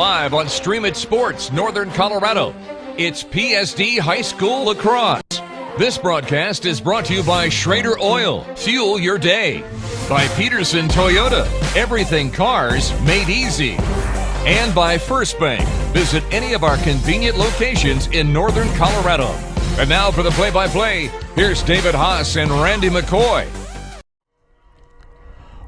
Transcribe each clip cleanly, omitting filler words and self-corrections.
live on Stream It Sports, Northern Colorado. It's PSD High School Lacrosse. This broadcast is brought to you by Schrader Oil. Fuel your day. By Pedersen Toyota. Everything cars made easy. And by First Bank. Visit any of our convenient locations in Northern Colorado. And now for the play-by-play, here's David Haase and Randy McCoy.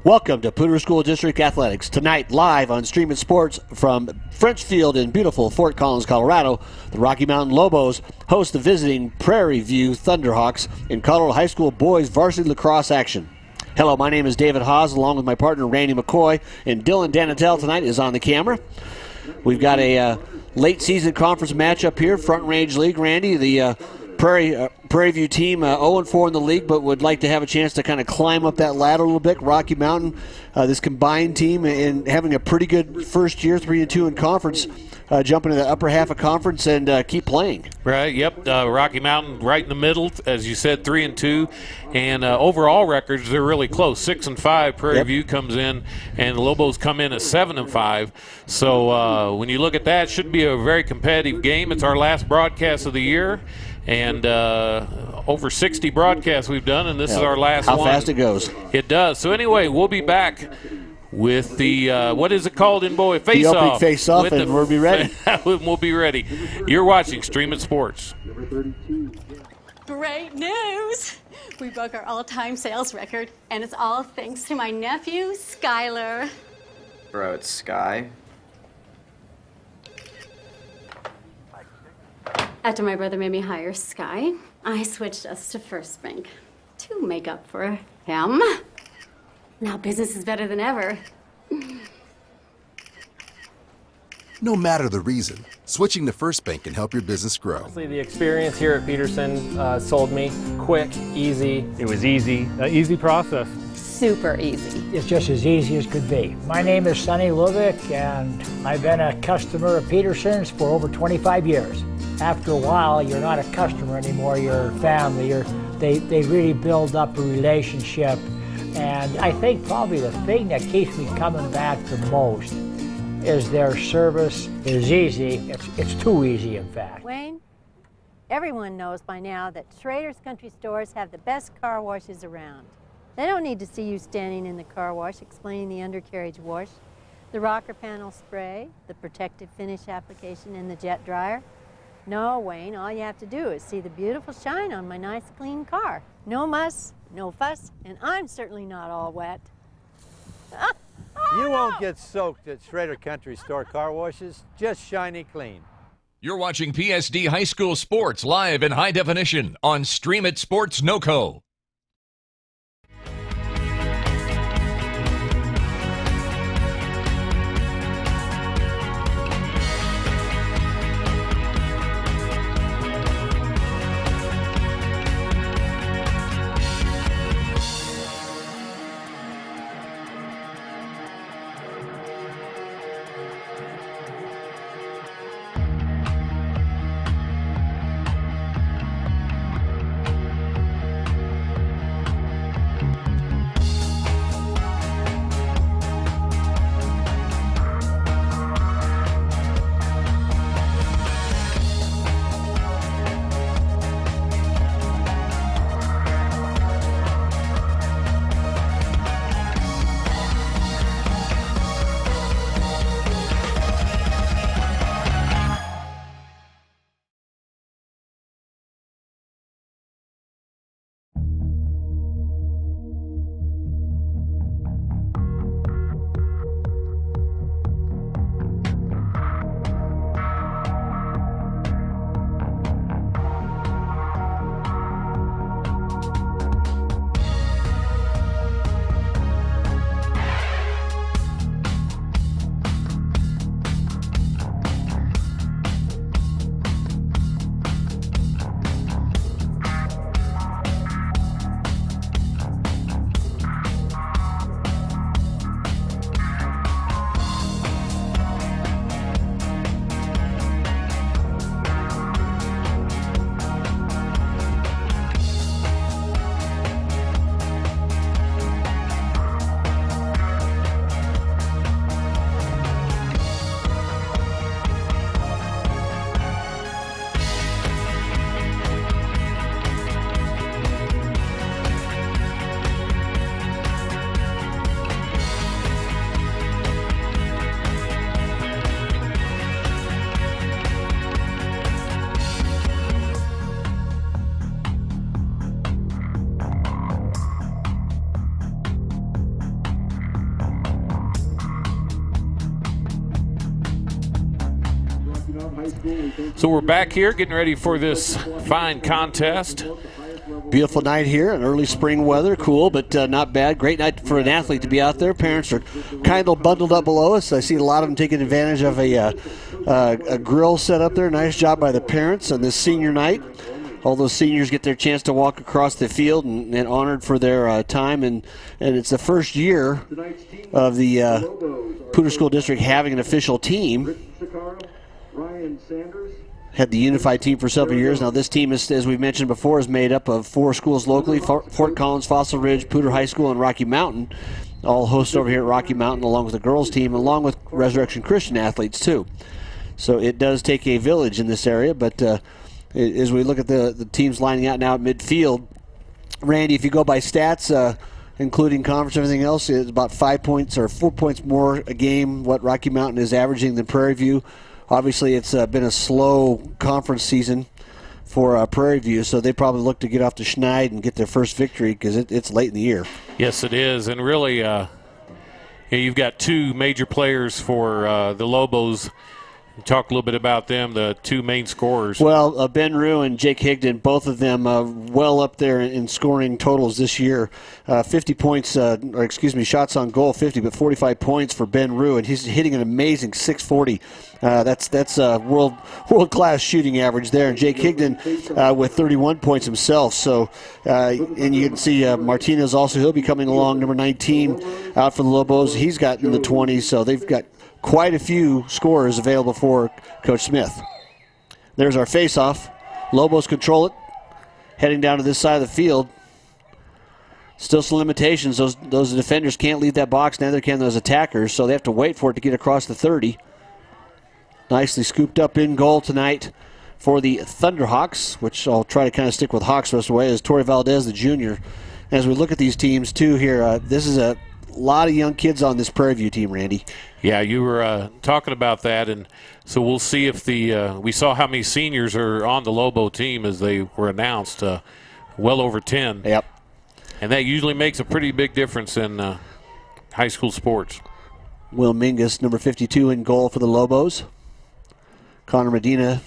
Welcome to Poudre School District Athletics. Tonight, live on Stream It Sports from French Field in beautiful Fort Collins, Colorado, the Rocky Mountain Lobos host the visiting Prairie View Thunderhawks in Colorado High School boys varsity lacrosse action. Hello, my name is David Haase, along with my partner Randy McCoy, and Dylan Danatel tonight is on the camera. We've got a late season conference matchup here, Front Range League. Randy, the Prairie View team 0-4 in the league, but would like to have a chance to kind of climb up that ladder a little bit. Rocky Mountain, this combined team, and having a pretty good first year, 3-2 in conference, jump into the upper half of conference and keep playing. Right, yep. Rocky Mountain right in the middle, as you said, 3-2, and overall records, they're really close. 6-5, Prairie View comes in, and the Lobos come in at 7-5. So when you look at that, it should be a very competitive game. It's our last broadcast of the year. And over 60 broadcasts we've done, and this is our last one. How fast it goes. It does. So anyway, we'll be back with the, what is it called in boy? Face-off. The opening face-off, and we'll be ready. We'll be ready. You're watching Stream It Sports. Great news! We broke our all-time sales record, and it's all thanks to my nephew, Skylar. Bro, it's Sky. After my brother made me hire Sky, I switched us to First Bank to make up for him. Now business is better than ever. No matter the reason, switching to First Bank can help your business grow. Honestly, the experience here at Pedersen sold me. Quick, easy. It was easy. An easy process. Super easy. It's just as easy as could be. My name is Sonny Lubick, and I've been a customer of Pedersen's for over 25 years. After a while, you're not a customer anymore, you're family. They really build up a relationship. And I think probably the thing that keeps me coming back the most is their service is easy. It's too easy, in fact. Wayne, everyone knows by now that Schrader's Country Stores have the best car washes around. They don't need to see you standing in the car wash explaining the undercarriage wash, the rocker panel spray, the protective finish application, and the jet dryer. No, Wayne, all you have to do is see the beautiful shine on my nice clean car. No muss, no fuss, and I'm certainly not all wet. You won't get soaked at Schrader Country Store car washes, just shiny clean. You're watching PSD High School Sports live in high definition on Stream It Sports NoCo. So we're back here getting ready for this fine contest. Beautiful night here, and early spring weather, cool, but not bad. Great night for an athlete to be out there. Parents are kind of bundled up below us. I see a lot of them taking advantage of a grill set up there. Nice job by the parents on this senior night. All those seniors get their chance to walk across the field and honored for their time. And it's the first year of the Poudre School District having an official team. Had the unified team for several years. Now this team, is, as we mentioned before, is made up of 4 schools locally: Fort Collins, Fossil Ridge, Poudre High School, and Rocky Mountain. All hosted over here at Rocky Mountain along with the girls team, along with Resurrection Christian athletes too. So it does take a village in this area, but as we look at the teams lining out now at midfield, Randy, if you go by stats, including conference and everything else, it's about 5 points or 4 points more a game what Rocky Mountain is averaging than Prairie View. Obviously, it's been a slow conference season for Prairie View, so they probably look to get off to Schneid and get their first victory because it's late in the year. Yes, it is, and really, you've got 2 major players for the Lobos. Talk a little bit about them, the 2 main scorers. Well, Ben Rue and Jake Higdon, both of them well up there in scoring totals this year. 50 points, shots on goal, 50, but 45 points for Ben Rue, and he's hitting an amazing .640. That's a world-class shooting average there. And Jake Higdon with 31 points himself. So, and you can see Martinez also, he'll be coming along, number 19 out for the Lobos. He's got in the 20s, so they've got quite a few scorers available for Coach Smith. There's our face-off. Lobos control it, heading down to this side of the field. Still some limitations. Those defenders can't leave that box, neither can those attackers, so they have to wait for it to get across the 30. Nicely scooped up in goal tonight for the Thunderhawks, which I'll try to kind of stick with Hawks the rest of the way, is Torrey Valdez, the junior. As we look at these teams, too, here, this is a lot of young kids on this Prairie View team, Randy. Yeah, you were talking about that, and so we'll see if we saw how many seniors are on the Lobo team as they were announced, well over 10. Yep. And that usually makes a pretty big difference in high school sports. Will Mingus, number 52, in goal for the Lobos. Connor Medina,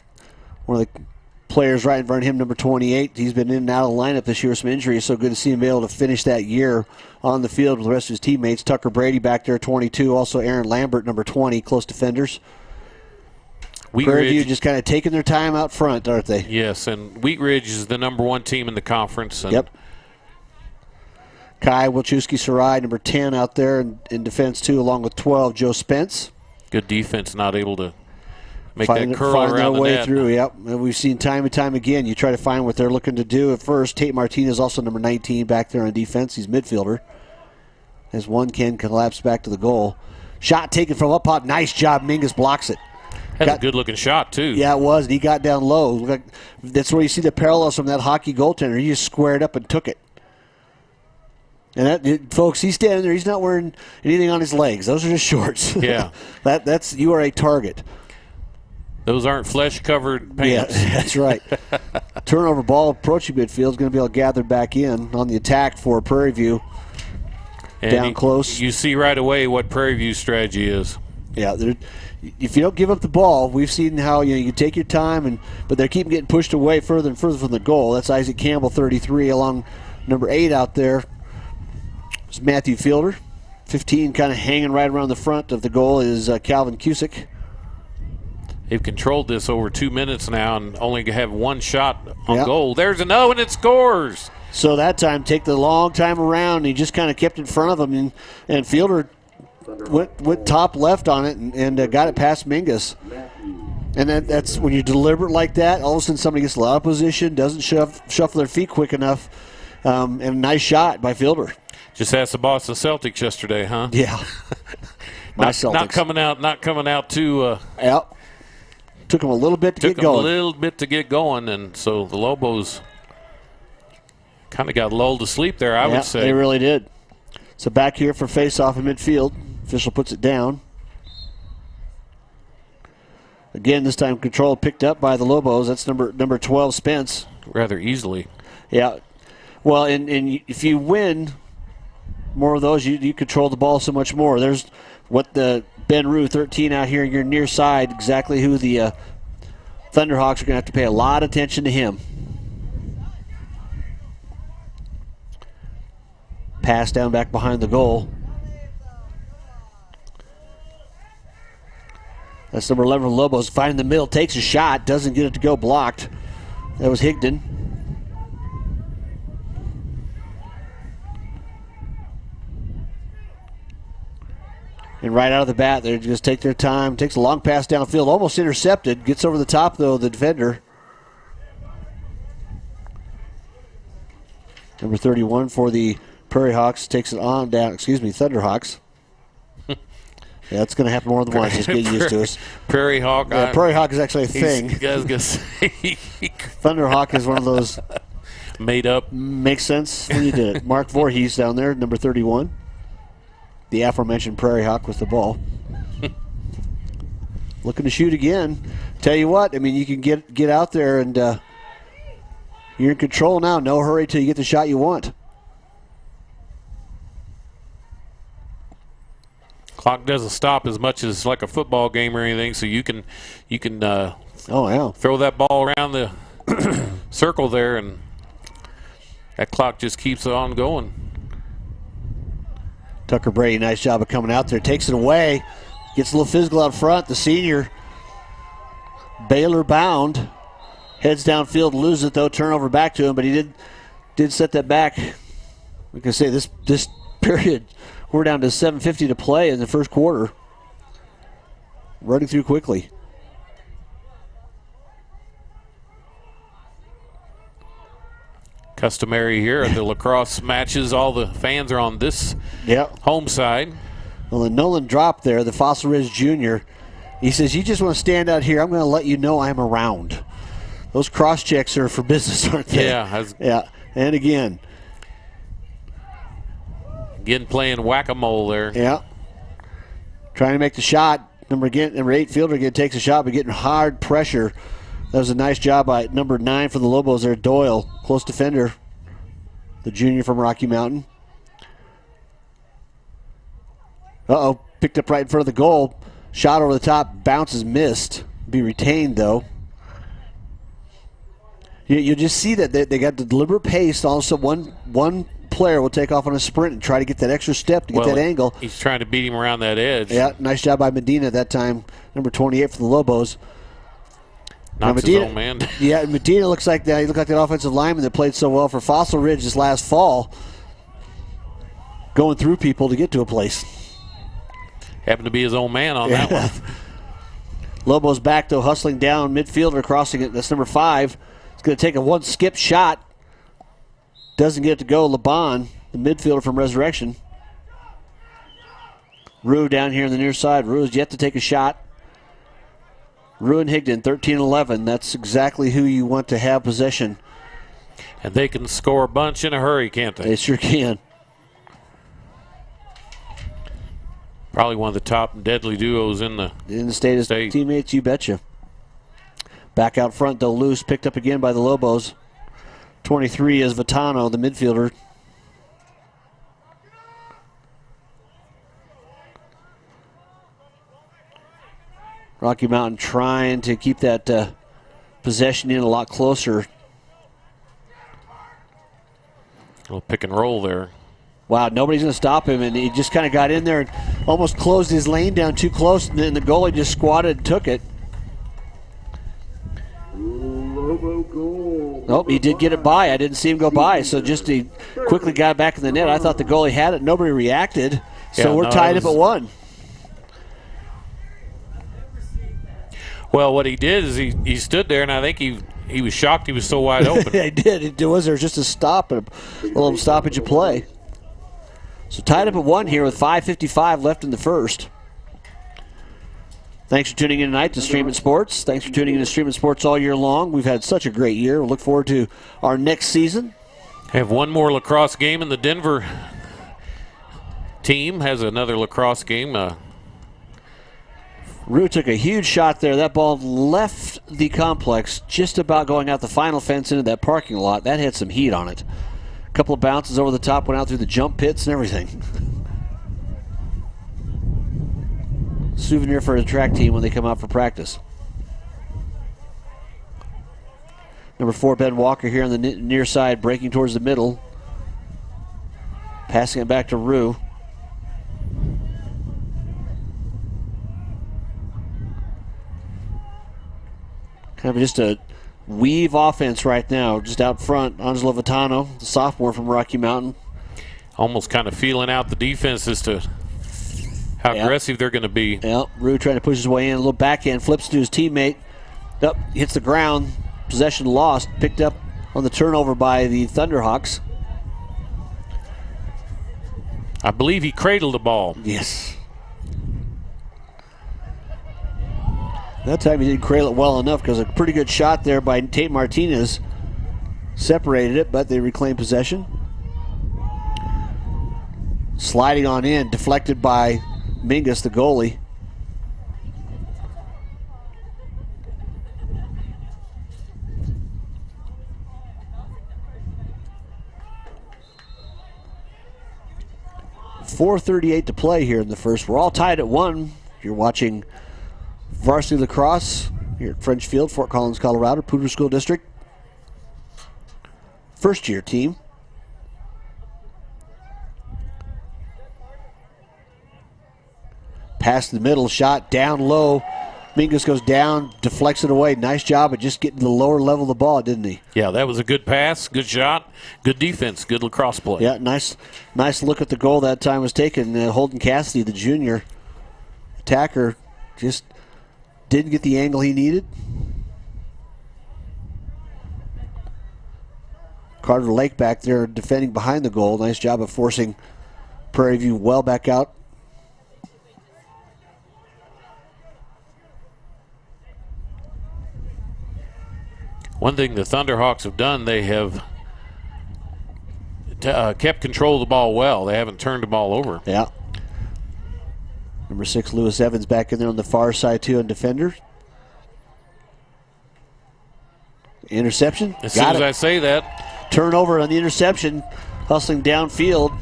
one of the players right in front of him, number 28. He's been in and out of the lineup this year with some injuries, so good to see him be able to finish that year on the field with the rest of his teammates. Tucker Brady back there, 22. Also Aaron Lambert, number 20, close defenders. Prairie View just kind of taking their time out front, aren't they? Yes, and Wheat Ridge is the number 1 team in the conference. And yep. Kai Wilczewski-Sarai, number 10 out there in defense, too, along with 12, Joe Spence. Good defense, not able to make that curl around the way net. Through, yep. And we've seen time and time again, you try to find what they're looking to do at first. Tate Martinez, also number 19, back there on defense. He's midfielder. As one can collapse back to the goal. Shot taken from up top. Nice job. Mingus blocks it. That's a good-looking shot, too. Yeah, it was. And he got down low. That's where you see the parallels from that hockey goaltender. He just squared up and took it. And folks, he's standing there. He's not wearing anything on his legs. Those are just shorts. Yeah. You are a target. Those aren't flesh-covered pants. Yeah, that's right. Turnover ball approaching midfield is going to be able to gather back in on the attack for Prairie View. And down close. You see right away what Prairie View's strategy is. Yeah, if you don't give up the ball, we've seen how you take your time, but they keep getting pushed away further and further from the goal. That's Isaac Campbell, 33, along number 8 out there. It's Matthew Fielder. 15 kind of hanging right around the front of the goal is Calvin Cusick. They've controlled this over 2 minutes now and only have 1 shot on goal. There's an O, and it scores. So that time, take the long time around. He just kind of kept in front of him, and Fielder went top left on it and got it past Mingus. And that's when you're deliberate like that, all of a sudden somebody gets a lot of position, doesn't shuffle their feet quick enough, and a nice shot by Fielder. Just asked the Boston Celtics yesterday, huh? Yeah. Not coming out too. Yep. Took them a little bit to get going. Took them a little bit to get going, and so the Lobos kind of got lulled to sleep there, I would say. They really did. So back here for face-off in midfield. Official puts it down. Again, this time control picked up by the Lobos. That's number 12, Spence. Rather easily. Yeah. Well, and if you win more of those, you control the ball so much more. There's what the Ben Rue, 13 out here, your near side, exactly who the Thunderhawks are going to have to pay a lot of attention to him. Pass down back behind the goal. That's number 11 for Lobos. Finding the middle, takes a shot, doesn't get it to go, blocked. That was Higdon. And right out of the bat, they just take their time. Takes a long pass downfield, almost intercepted. Gets over the top, though, the defender. Number 31 for the Prairie Hawks takes it on down. Excuse me, Thunderhawks. Yeah, that's going to happen more than once. Just get used to us. Prairie Hawk. Yeah, Prairie Hawk is actually a thing. I was going to say. Thunderhawk is one of those. Made up. Makes sense when you did it. Mark Voorhees down there, number 31. The aforementioned Prairie Hawk with the ball. Looking to shoot again. Tell you what, I mean, you can get out there and you're in control now. No hurry till you get the shot you want. Clock doesn't stop as much as like a football game or anything, so you can throw that ball around the circle there, and that clock just keeps on going. Tucker Brady, nice job of coming out there. Takes it away. Gets a little physical out front. The senior, Baylor bound. Heads downfield, loses it though. Turnover back to him, but he did set that back. Like I say, this period, we're down to 7:50 to play in the first quarter. Running through quickly. Customary here at the lacrosse matches, all the fans are on this home side. Well, the Nolan dropped there, the Fossil Ridge Jr. He says, you just want to stand out here. I'm going to let you know I'm around. Those cross checks are for business, aren't they? Yeah. And again. Again, playing whack-a-mole there. Yeah. Trying to make the shot. Number 8 fielder again takes a shot, but getting hard pressure. That was a nice job by number 9 for the Lobos there, Doyle. Close defender, the junior from Rocky Mountain. Uh-oh, picked up right in front of the goal. Shot over the top, bounces, missed. Be retained, though. You just see that they got the deliberate pace. Also, one player will take off on a sprint and try to get that extra step to get that angle. He's trying to beat him around that edge. Yeah, nice job by Medina at that time, number 28 for the Lobos. Knocks his own man. Yeah, Medina looks like that. He looked like that offensive lineman that played so well for Fossil Ridge this last fall, going through people to get to a place. Happened to be his own man on that one. Lobos back, though, hustling down. Midfielder crossing it. That's number 5. It's going to take a one-skip shot. Doesn't get it to go. Laban, the midfielder from Resurrection. Rue down here on the near side. Rue is yet to take a shot. Rue and Higdon, 13-11. That's exactly who you want to have possession. And they can score a bunch in a hurry, can't they? They sure can. Probably one of the top deadly duos in the state as teammates, you betcha. Back out front, though, loose. Picked up again by the Lobos. 23 is Vitano, the midfielder. Rocky Mountain trying to keep that possession in a lot closer. A little pick and roll there. Wow, nobody's going to stop him, and he just kind of got in there and almost closed his lane down too close, and then the goalie just squatted and took it. Nope, he did get it by. I didn't see him go by, so just he quickly got back in the net. I thought the goalie had it. Nobody reacted, so we're tied up at 1. Well, what he did is he stood there, and I think he was shocked he was so wide open. He did. There was just a stop, a little stoppage of play. So tied up at 1 here with 5:55 left in the first. Thanks for tuning in tonight to Streaming Sports. Thanks for tuning in to Streaming Sports all year long. We've had such a great year. We'll look forward to our next season. Have one more lacrosse game, and the Denver team has another lacrosse game. Rue took a huge shot there. That ball left the complex, just about going out the final fence into that parking lot. That had some heat on it. A couple of bounces over the top, went out through the jump pits and everything. Souvenir for the track team when they come out for practice. Number 4, Ben Walker here on the near side, breaking towards the middle. Passing it back to Rue. Kind of just a weave offense right now. Just out front, Angelo Vitano, the sophomore from Rocky Mountain. Almost kind of feeling out the defense as to how aggressive they're going to be. Yep, Rue trying to push his way in. A little backhand, flips to his teammate. Up, hits the ground. Possession lost. Picked up on the turnover by the Thunderhawks. I believe he cradled the ball. Yes. That time he didn't cradle it well enough because a pretty good shot there by Tate Martinez separated it, but they reclaimed possession. Sliding on in, deflected by Mingus, the goalie. .438 to play here in the first. We're all tied at 1. You're watching varsity lacrosse here at French Field, Fort Collins, Colorado, Poudre School District. First year team. Pass in the middle, shot down low. Mingus goes down, deflects it away. Nice job of just getting to the lower level of the ball, didn't he? Yeah, that was a good pass, good shot, good defense, good lacrosse play. Yeah, nice look at the goal that time was taken. Holden Cassidy, the junior attacker, just didn't get the angle he needed. Carter Lake back there defending behind the goal. Nice job of forcing Prairie View well back out. One thing the Thunderhawks have done, they have kept control of the ball well. They haven't turned the ball over. Yeah. Number 6, Lewis Evans back in there on the far side too on defender. Interception. As soon as I say that. Turnover on the interception. Hustling downfield.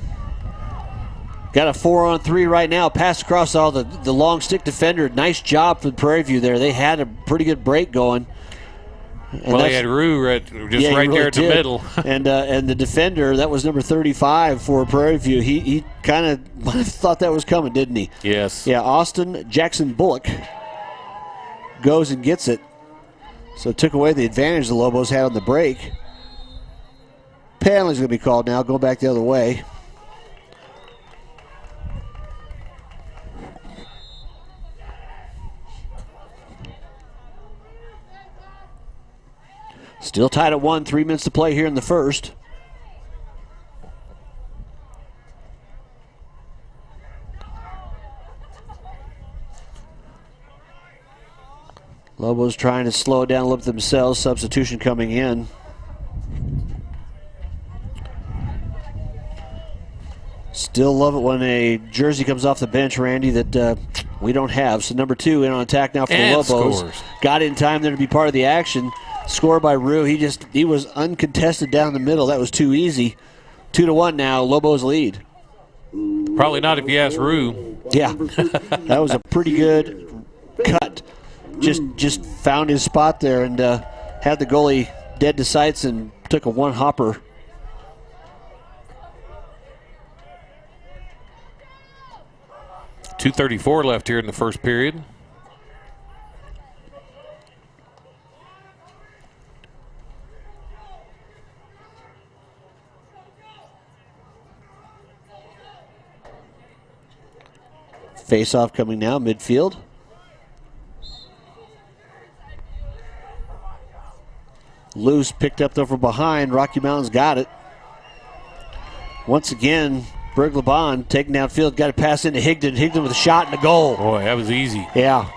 Got a 4-on-3 right now. Pass across all the long stick defender. Nice job for Prairie View there. They had a pretty good break going. And well, they had Rue right there at the middle. and the defender, that was number 35 for Prairie View. He kind of thought that was coming, didn't he? Yes. Yeah, Austin Jackson Bullock goes and gets it. So it took away the advantage the Lobos had on the break. Penalty's going to be called now, going back the other way. Still tied at 1, 3 minutes to play here in the first. Lobos trying to slow it down a little bit themselves. Substitution coming in. Still love it when a jersey comes off the bench, Randy, that we don't have. So number 2 in on attack now for the Lobos. Scores. Got in time there to be part of the action. Score by Rue. He was uncontested down the middle. That was too easy. 2-1 now. Lobos lead. Probably not if you ask Rue. Yeah, that was a pretty good cut. Just found his spot there and had the goalie dead to sights and took a one-hopper. .234 left here in the first period. Face-off coming now, midfield. Loose, picked up though from behind. Rocky Mountain's got it. Once again, Berg Laban taking downfield, got to pass into Higdon. Higdon with a shot and a goal. Boy, that was easy. Yeah.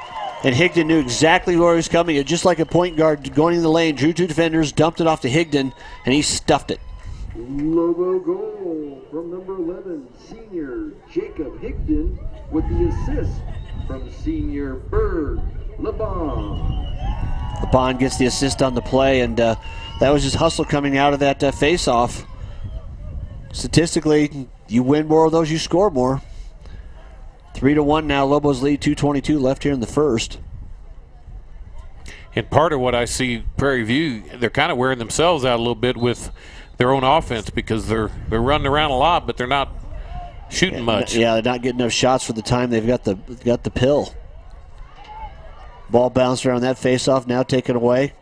And Higdon knew exactly where he was coming. Just like a point guard going in the lane, drew 2 defenders, dumped it off to Higdon, and he stuffed it. Lobo goal from number 11, senior Jacob Higdon, with the assist from senior Berg Laban. Laban gets the assist on the play, and that was just hustle coming out of that face-off. Statistically, you win more of those, you score more. 3-1 now. Lobos lead, 2:22 left here in the first. And part of what I see Prairie View, they're kind of wearing themselves out a little bit with their own offense because they're running around a lot, but they're not shooting much. Yeah, they're not getting enough shots for the time they've got the pill. Ball bounced around that faceoff, now taken away.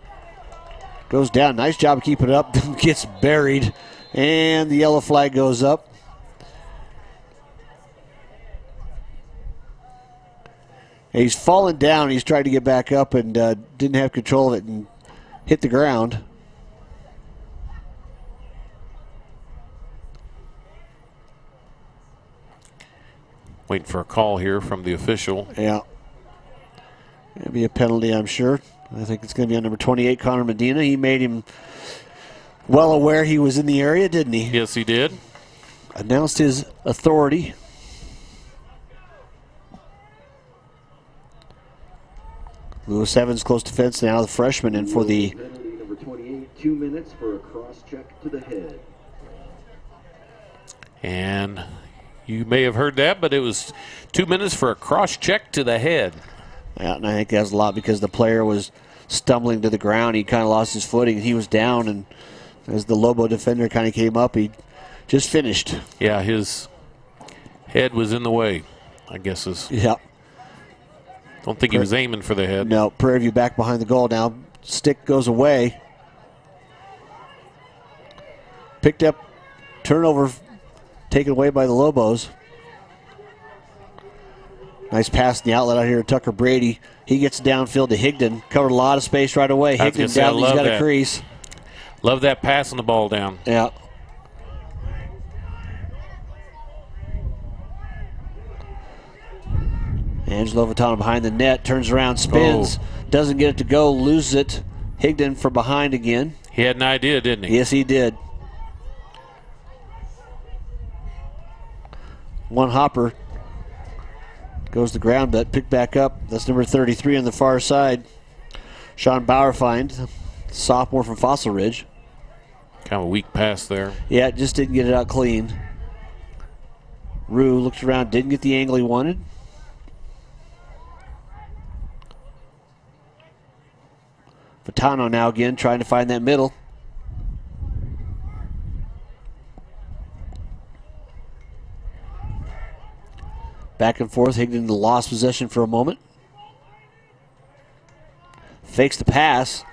Goes down. Nice job of keeping it up. Gets buried, and the yellow flag goes up. He's fallen down. He's tried to get back up and didn't have control of it and hit the ground. Waiting for a call here from the official. Yeah. It'll be a penalty, I'm sure. I think it's going to be on number 28, Connor Medina. He made him well aware he was in the area, didn't he? Yes, he did. Announced his authority. Lewis Evans close to fence now, the freshman, and for the Penalty number 28, 2 minutes for a cross check to the head. And you may have heard that, but it was 2 minutes for a cross check to the head. Yeah, and I think that's a lot because the player was stumbling to the ground. He kind of lost his footing. He was down, and as the Lobo defender kind of came up, he just finished. Yeah, his head was in the way, I guess is. Yeah. Don't think he was aiming for the head. No, Prairie View back behind the goal now. Stick goes away. Picked up, turnover taken away by the Lobos. Nice pass in the outlet out here to Tucker Brady. He gets downfield to Higdon. Covered a lot of space right away. Higdon down, he's got a crease. Love that passing the ball down. Yeah. Angelo Vitano behind the net, turns around, spins, doesn't get it to go, loses it. Higdon from behind again. He had an idea, didn't he? Yes, he did. One hopper goes to the ground, but picked back up. That's number 33 on the far side. Sean Bauerfeind, sophomore from Fossil Ridge. Kind of a weak pass there. Yeah, just didn't get it out clean. Rue looked around, didn't get the angle he wanted. Vitano now again trying to find that middle. Back and forth, Higdon lost possession for a moment. Fakes the pass,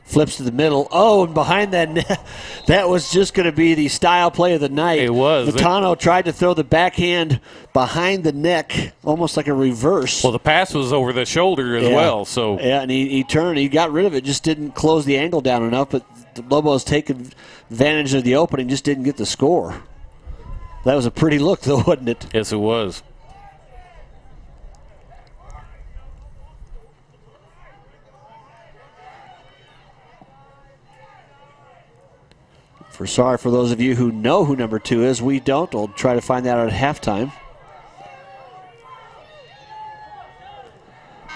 flips to the middle. Oh, and behind that net, that was just going to be the style play of the night. It was. Vitano tried to throw the backhand behind the neck, almost like a reverse. Well, the pass was over the shoulder as well. So yeah, and he turned, he got rid of it, just didn't close the angle down enough, but the Lobos taking advantage of the opening, just didn't get the score. That was a pretty look, though, wasn't it? Yes, it was. Sorry for those of you who know who number 2 is. We don't. We'll try to find that out at halftime.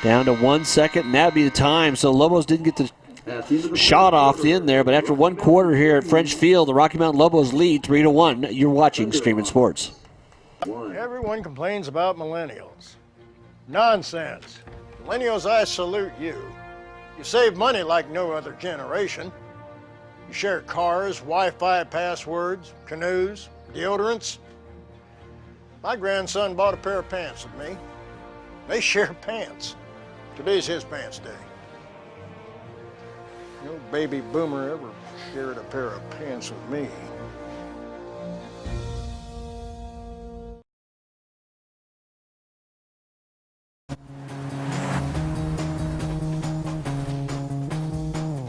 Down to 1 second, and that'd be the time. So Lobos didn't get the shot off in there, but after one quarter here at French Field, the Rocky Mountain Lobos lead 3-1. You're watching Streaming Sports. Everyone complains about millennials. Nonsense. Millennials, I salute you. You save money like no other generation. You share cars, Wi-Fi passwords, canoes, deodorants. My grandson bought a pair of pants with me. They share pants. Today's his pants day. No baby boomer ever shared a pair of pants with me.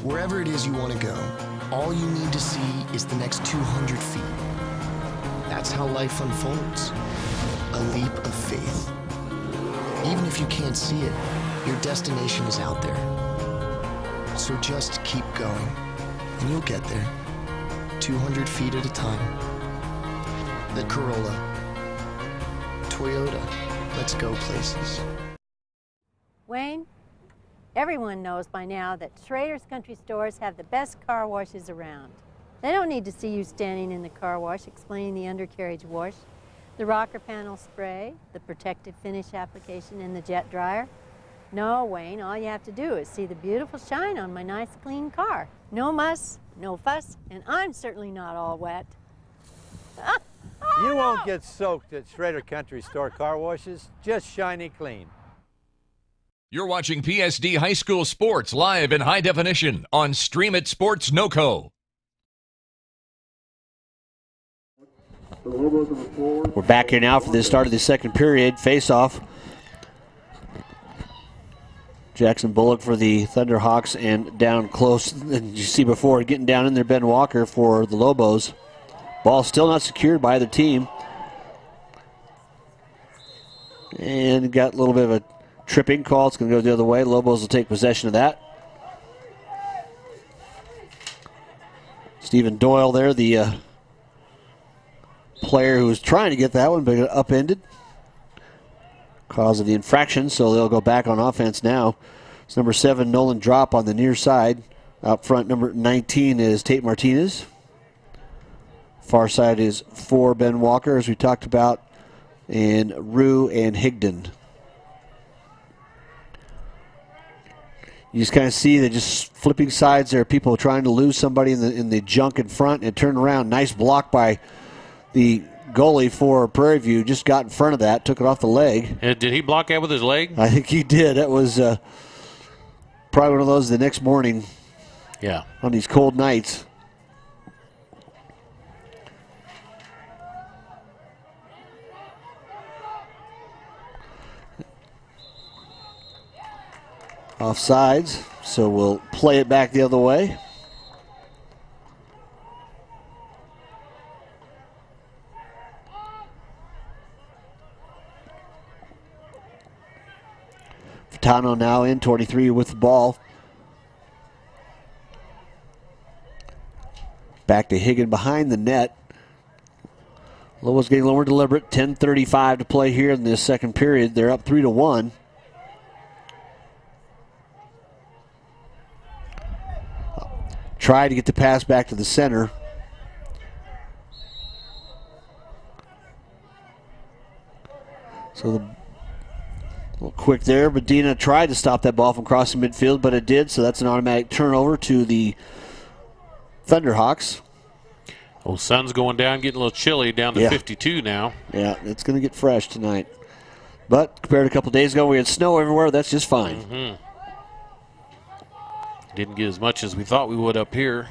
Wherever it is you want to go, all you need to see is the next 200 feet. That's how life unfolds. A leap of faith. Even if you can't see it, your destination is out there. So just keep going, and you'll get there. 200 feet at a time. The Corolla. Toyota. Let's go places. Wayne, everyone knows by now that Schrader's Country Stores have the best car washes around. They don't need to see you standing in the car wash explaining the undercarriage wash, the rocker panel spray, the protective finish application, and the jet dryer. No, Wayne, all you have to do is see the beautiful shine on my nice clean car. No muss, no fuss, and I'm certainly not all wet. You won't get soaked at Schrader Country Store car washes, just shiny clean. You're watching PSD High School Sports live in high definition on Stream It Sports NoCo. We're back here now for the start of the second period. Face-off. Jackson Bullock for the Thunderhawks, and down close, and you see before, getting down in there, Ben Walker for the Lobos. Ball still not secured by either team. And got a little bit of a tripping call. It's going to go the other way. Lobos will take possession of that. Stephen Doyle there, the player who was trying to get that one, but got upended. Cause of the infraction, so they'll go back on offense now. It's number 7, Nolan Drop on the near side. Out front, number 19 is Tate Martinez. Far side is 4, Ben Walker, as we talked about, and Rue and Higdon. You just kind of see that just flipping sides there. People trying to lose somebody in the junk in front and turn around. Nice block by the goalie for Prairie View. Just got in front of that, took it off the leg. Did he block that with his leg? I think he did. That was probably one of those the next morning. Yeah. On these cold nights. Offsides, so we'll play it back the other way. Furtado now in, 23 with the ball. Back to Higgin behind the net. Lobos getting a little more deliberate. 10:35 to play here in this second period. They're up 3-1. Try to get the pass back to the center. So a little quick there. Medina tried to stop that ball from crossing midfield, but it did, so that's an automatic turnover to the Thunderhawks. Oh, sun's going down, getting a little chilly, down to 52 now. Yeah, it's going to get fresh tonight. But compared to a couple days ago, we had snow everywhere. That's just fine. Mm-hmm. Didn't get as much as we thought we would up here.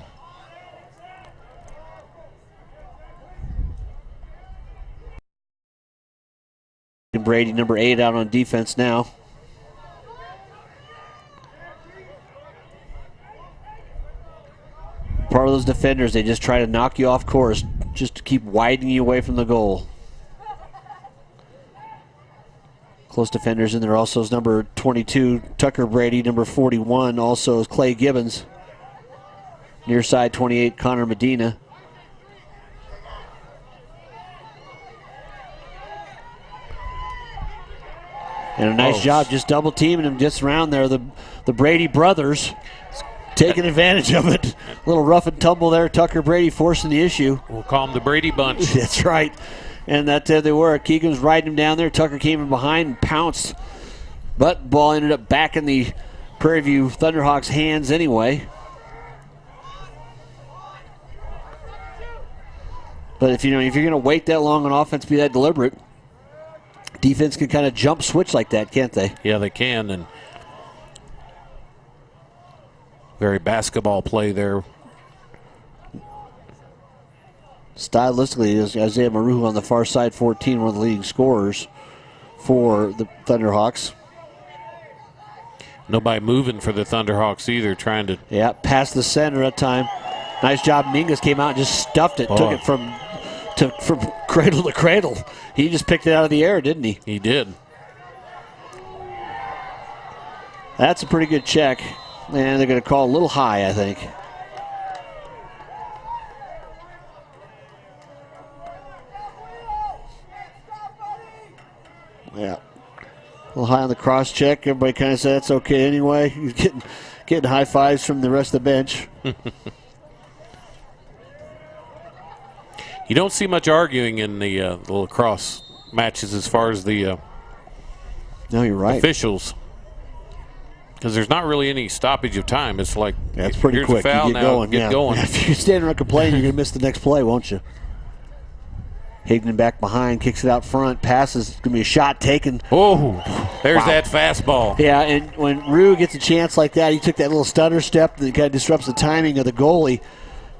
Brady, number 8, out on defense now. Part of those defenders, they just try to knock you off course just to keep widening you away from the goal. Close defenders in there also is number 22, Tucker Brady. Number 41 also is Clay Gibbons. Near side 28, Connor Medina. And a nice job just double teaming him just around there. The Brady brothers taking advantage of it. A little rough and tumble there. Tucker Brady forcing the issue. We'll call him the Brady Bunch. That's right. And that they were. Keegan was riding him down there. Tucker came in behind and pounced. But ball ended up back in the Prairie View Thunderhawks' hands anyway. But if you're going to wait that long on offense, be that deliberate, defense can kind of jump switch like that, can't they? Yeah, they can. And very basketball play there. Stylistically, is Isaiah Maruhu on the far side, 14, one of the leading scorers for the Thunderhawks. Nobody moving for the Thunderhawks either, trying to... Yeah, past the center that time. Nice job. Mingus came out and just stuffed it, took it from cradle to cradle. He just picked it out of the air, didn't he? He did. That's a pretty good check. And they're going to call a little high, I think. Yeah. A little high on the cross check. Everybody kind of said that's okay anyway. He's getting high fives from the rest of the bench. You don't see much arguing in the lacrosse matches as far as the no, you're right. officials. Because there's not really any stoppage of time. It's like, it's pretty here's quick. a foul You get now, going, get going. If you stand around complaining, you're going to miss the next play, won't you? Higdon back behind, kicks it out front, passes. It's going to be a shot taken. Oh, there's that fastball. Yeah, and when Rue gets a chance like that, he took that little stutter step that kind of disrupts the timing of the goalie,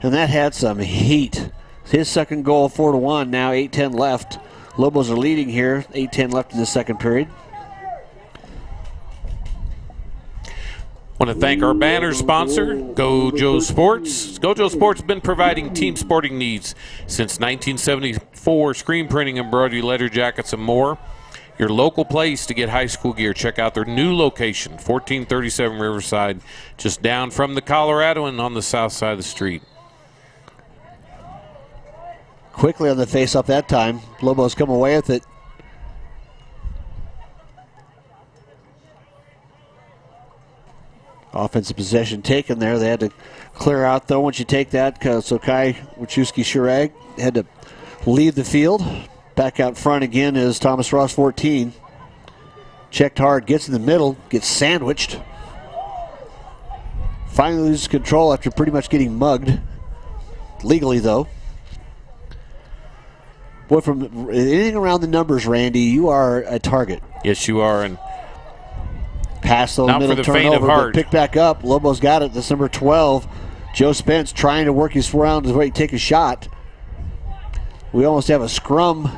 and that had some heat. His second goal, 4-1, now 8:10 left. Lobos are leading here, 8:10 left in the second period. Want to thank our banner sponsor, GoJo Sports. GoJo Sports has been providing team sporting needs since 1974, screen printing, embroidery, leather jackets, and more. Your local place to get high school gear. Check out their new location, 1437 Riverside, just down from the Colorado and on the south side of the street. Quickly on the face-up that time. Lobos come away with it. Offensive possession taken there. They had to clear out, though, once you take that. So Kai Wachowski-Shirag had to leave the field. Back out front again is Thomas Ross, 14. Checked hard, gets in the middle, gets sandwiched. Finally loses control after pretty much getting mugged. Legally, though. Boy, from anything around the numbers, Randy, you are a target. Yes, you are. And pass the not middle for the faint of turnover, heart. but pick back up. Lobos got it. That's number 12. Joe Spence trying to work his around his way to take a shot. We almost have a scrum.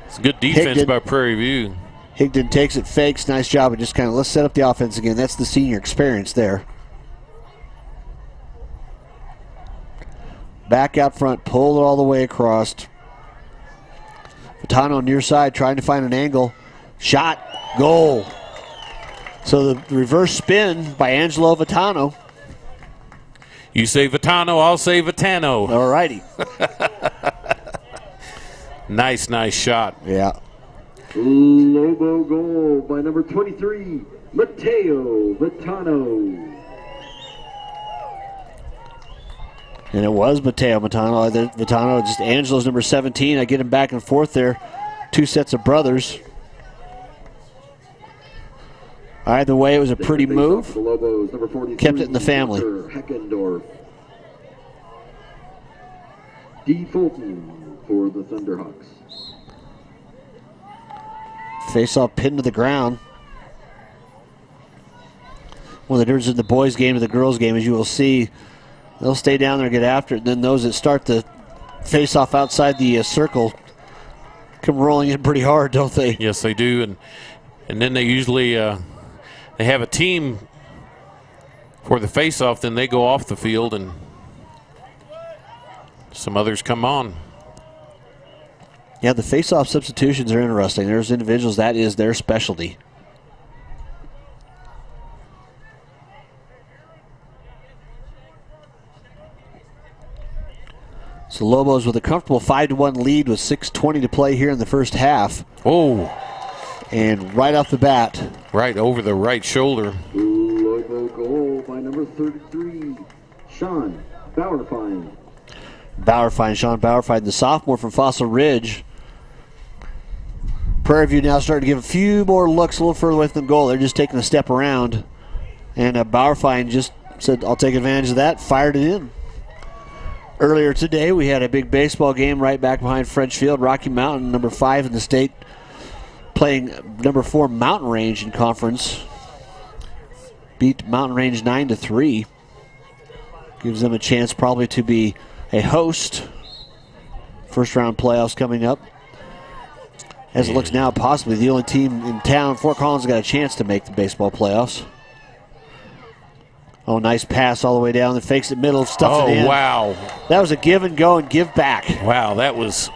It's good defense by Prairie View. Higdon takes it, fakes. Nice job. And just kind of let's set up the offense again. That's the senior experience there. Back out front, pulled it all the way across. Vitano near side trying to find an angle. Shot, goal. So the reverse spin by Angelo Vitano. You say Vitano, I'll say Vitano. All righty. Nice shot. Yeah. Lobo goal by number 23, Matteo Vitano. And it was Matteo Vitano. Just Angelo's number 17. I get him back and forth there. Two sets of brothers. Either way, it was a pretty move. Kept it in the family. Heckendorf. D. Fulton for the Thunderhawks. Face-off pinned to the ground. One of the differences in the boys' game to the girls' game, as you will see, they'll stay down there and get after it. And then those that start the face-off outside the circle come rolling in pretty hard, don't they? Yes, they do. And then they usually they have a team for the face-off. Then they go off the field and some others come on. Yeah, the face-off substitutions are interesting. There's individuals, that is their specialty. So Lobos with a comfortable 5-1 lead with 6:20 to play here in the first half. Oh. And right off the bat. Right over the right shoulder. Lobo goal by number 33, Sean Bauerfein. Sean Bauerfein, the sophomore from Fossil Ridge. Prairie View now starting to give a few more looks a little further away from the goal. They're just taking a step around. And Bauerfein just said, I'll take advantage of that, fired it in. Earlier today, we had a big baseball game right back behind French Field. Rocky Mountain, number 5 in the state, playing number 4 Mountain Range in conference. Beat Mountain Range 9-3. Gives them a chance probably to be a host. First round playoffs coming up. As it looks now, possibly the only team in town. Fort Collins got a chance to make the baseball playoffs. Oh, nice pass all the way down. And fakes it middle, stuffs it in. Oh, wow. That was a give and go and give back. Wow, that was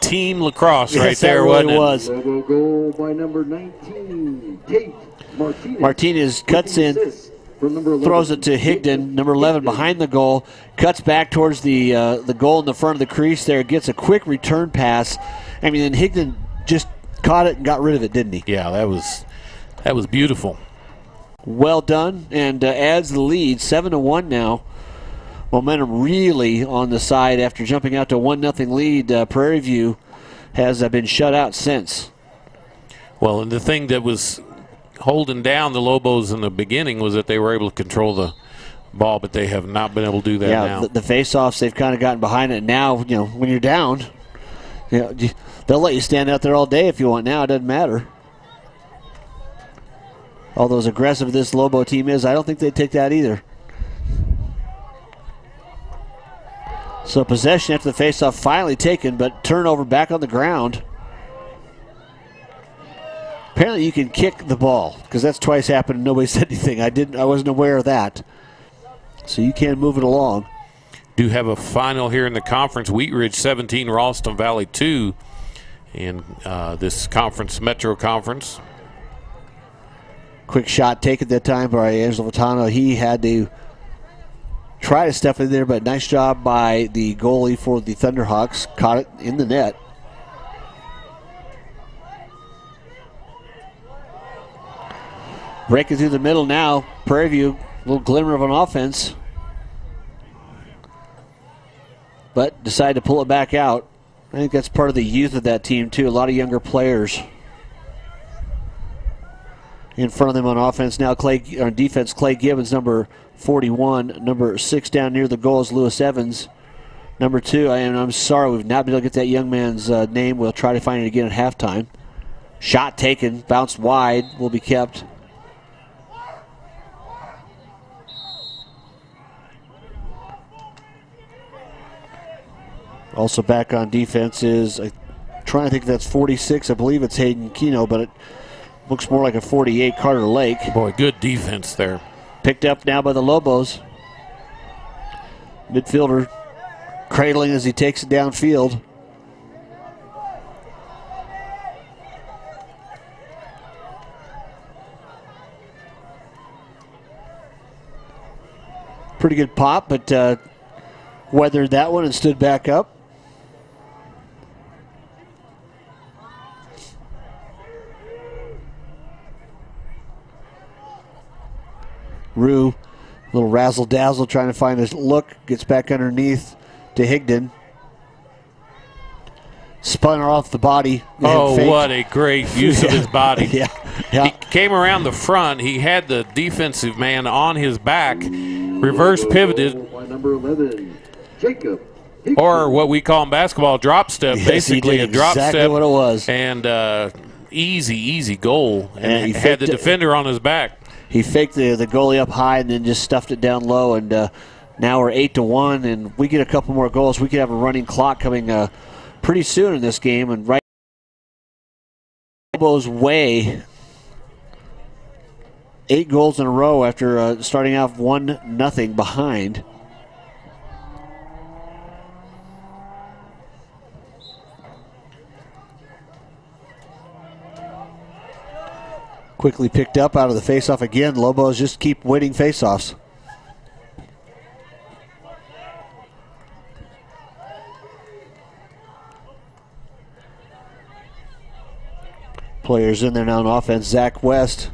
team lacrosse right there, that really wasn't it? Lobo goal by number 19, Tate Martinez. Martinez cuts in, throws it to Higdon, number 11 behind the goal, cuts back towards the goal in the front of the crease there, gets a quick return pass. I mean, and Higdon just caught it and got rid of it, didn't he? Yeah, that was beautiful. Well done, and adds the lead, 7-1 now. Momentum really on the side after jumping out to 1-0 lead. Prairie View has been shut out since. Well, and the thing that was holding down the Lobos in the beginning was that they were able to control the ball, but they have not been able to do that now. The face-offs, they've kind of gotten behind it. Now, when you're down, they'll let you stand out there all day if you want now. It doesn't matter. Although as aggressive this Lobo team is, I don't think they'd take that either. So possession after the face-off finally taken, but turnover back on the ground. Apparently you can kick the ball, because that's twice happened and nobody said anything. I wasn't aware of that. So you can move it along. Do have a final here in the conference. Wheat Ridge 17, Ralston Valley 2 in this conference, Metro Conference. Quick shot taken that time by Angelo Vitano. He had to try to step in there, but nice job by the goalie for the Thunderhawks. Caught it in the net. Breaking through the middle now. Prairie View, a little glimmer of an offense. But decide to pull it back out. I think that's part of the youth of that team, too. A lot of younger players in front of them on offense now. On defense, Clay Gibbons, number 41. Number 6 down near the goal is Lewis Evans. Number 2, I'm sorry, we've not been able to get that young man's name. We'll try to find it again at halftime. Shot taken, bounced wide, will be kept. Also back on defense is, I'm trying to think if that's 46. I believe it's Hayden Keno, but it looks more like a 48, Carter Lake. Boy, good defense there. Picked up now by the Lobos. Midfielder cradling as he takes it downfield. Pretty good pop, but weathered that one and stood back up. Rue, little razzle-dazzle, trying to find his look. Gets back underneath to Higdon. Spun her off the body. Oh, what a great use of his body. Yeah. He came around the front. He had the defensive man on his back. Reverse pivoted. Number 11, Jacob. Or what we call in basketball, drop step. Yes, basically a drop exactly step. What it was. And easy goal. And he had the defender on his back. He faked the goalie up high and then just stuffed it down low. And now we're 8-1, and we get a couple more goals. We could have a running clock coming pretty soon in this game. And right Lobos way 8 goals in a row after starting off 1-0 behind. Quickly picked up out of the faceoff again. Lobos just keep winning faceoffs. Players in there now on offense. Zach West,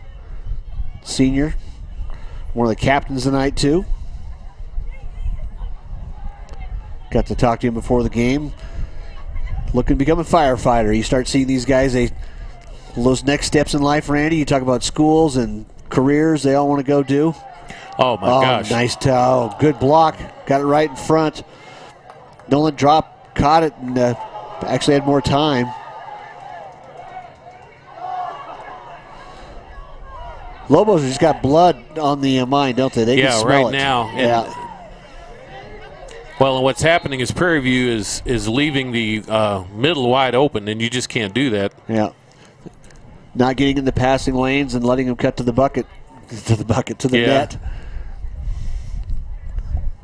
senior, one of the captains tonight too. Got to talk to him before the game. Looking to become a firefighter. You start seeing these guys, those next steps in life, Randy. You talk about schools and careers they all want to go do. Oh, my gosh. Nice toe. Good block. Got it right in front. Nolan dropped, caught it, and actually had more time. Lobos just got blood on the mind, don't they? They can smell right it. now. Yeah. Well, and what's happening is Prairie View is leaving the middle wide open, and you just can't do that. Yeah. Not getting in the passing lanes and letting them cut to the bucket, to the net.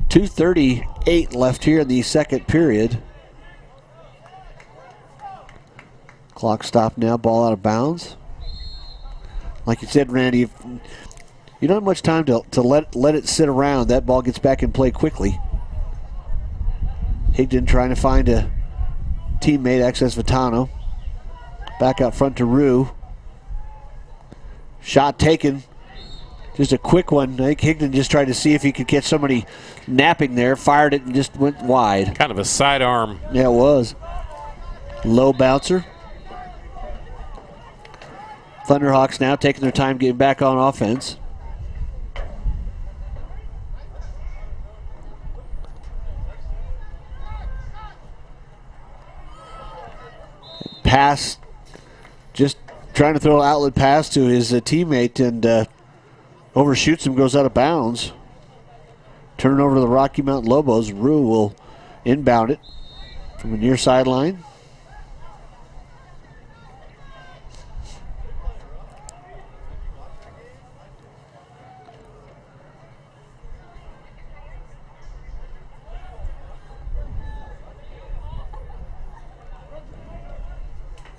2:38 left here in the second period. Clock stopped now, ball out of bounds. Like you said, Randy, you don't have much time to let it sit around. That ball gets back in play quickly. Higdon trying to find a teammate, Access Vitano. Back out front to Rue. Shot taken. Just a quick one. I think Higdon just tried to see if he could catch somebody napping there. Fired it and just went wide. Kind of a sidearm. Yeah, it was. Low bouncer. Thunderhawks now taking their time getting back on offense. Pass, just trying to throw an outlet pass to his teammate and overshoots him, goes out of bounds. Turn it over to the Rocky Mountain Lobos. Rue will inbound it from the near sideline.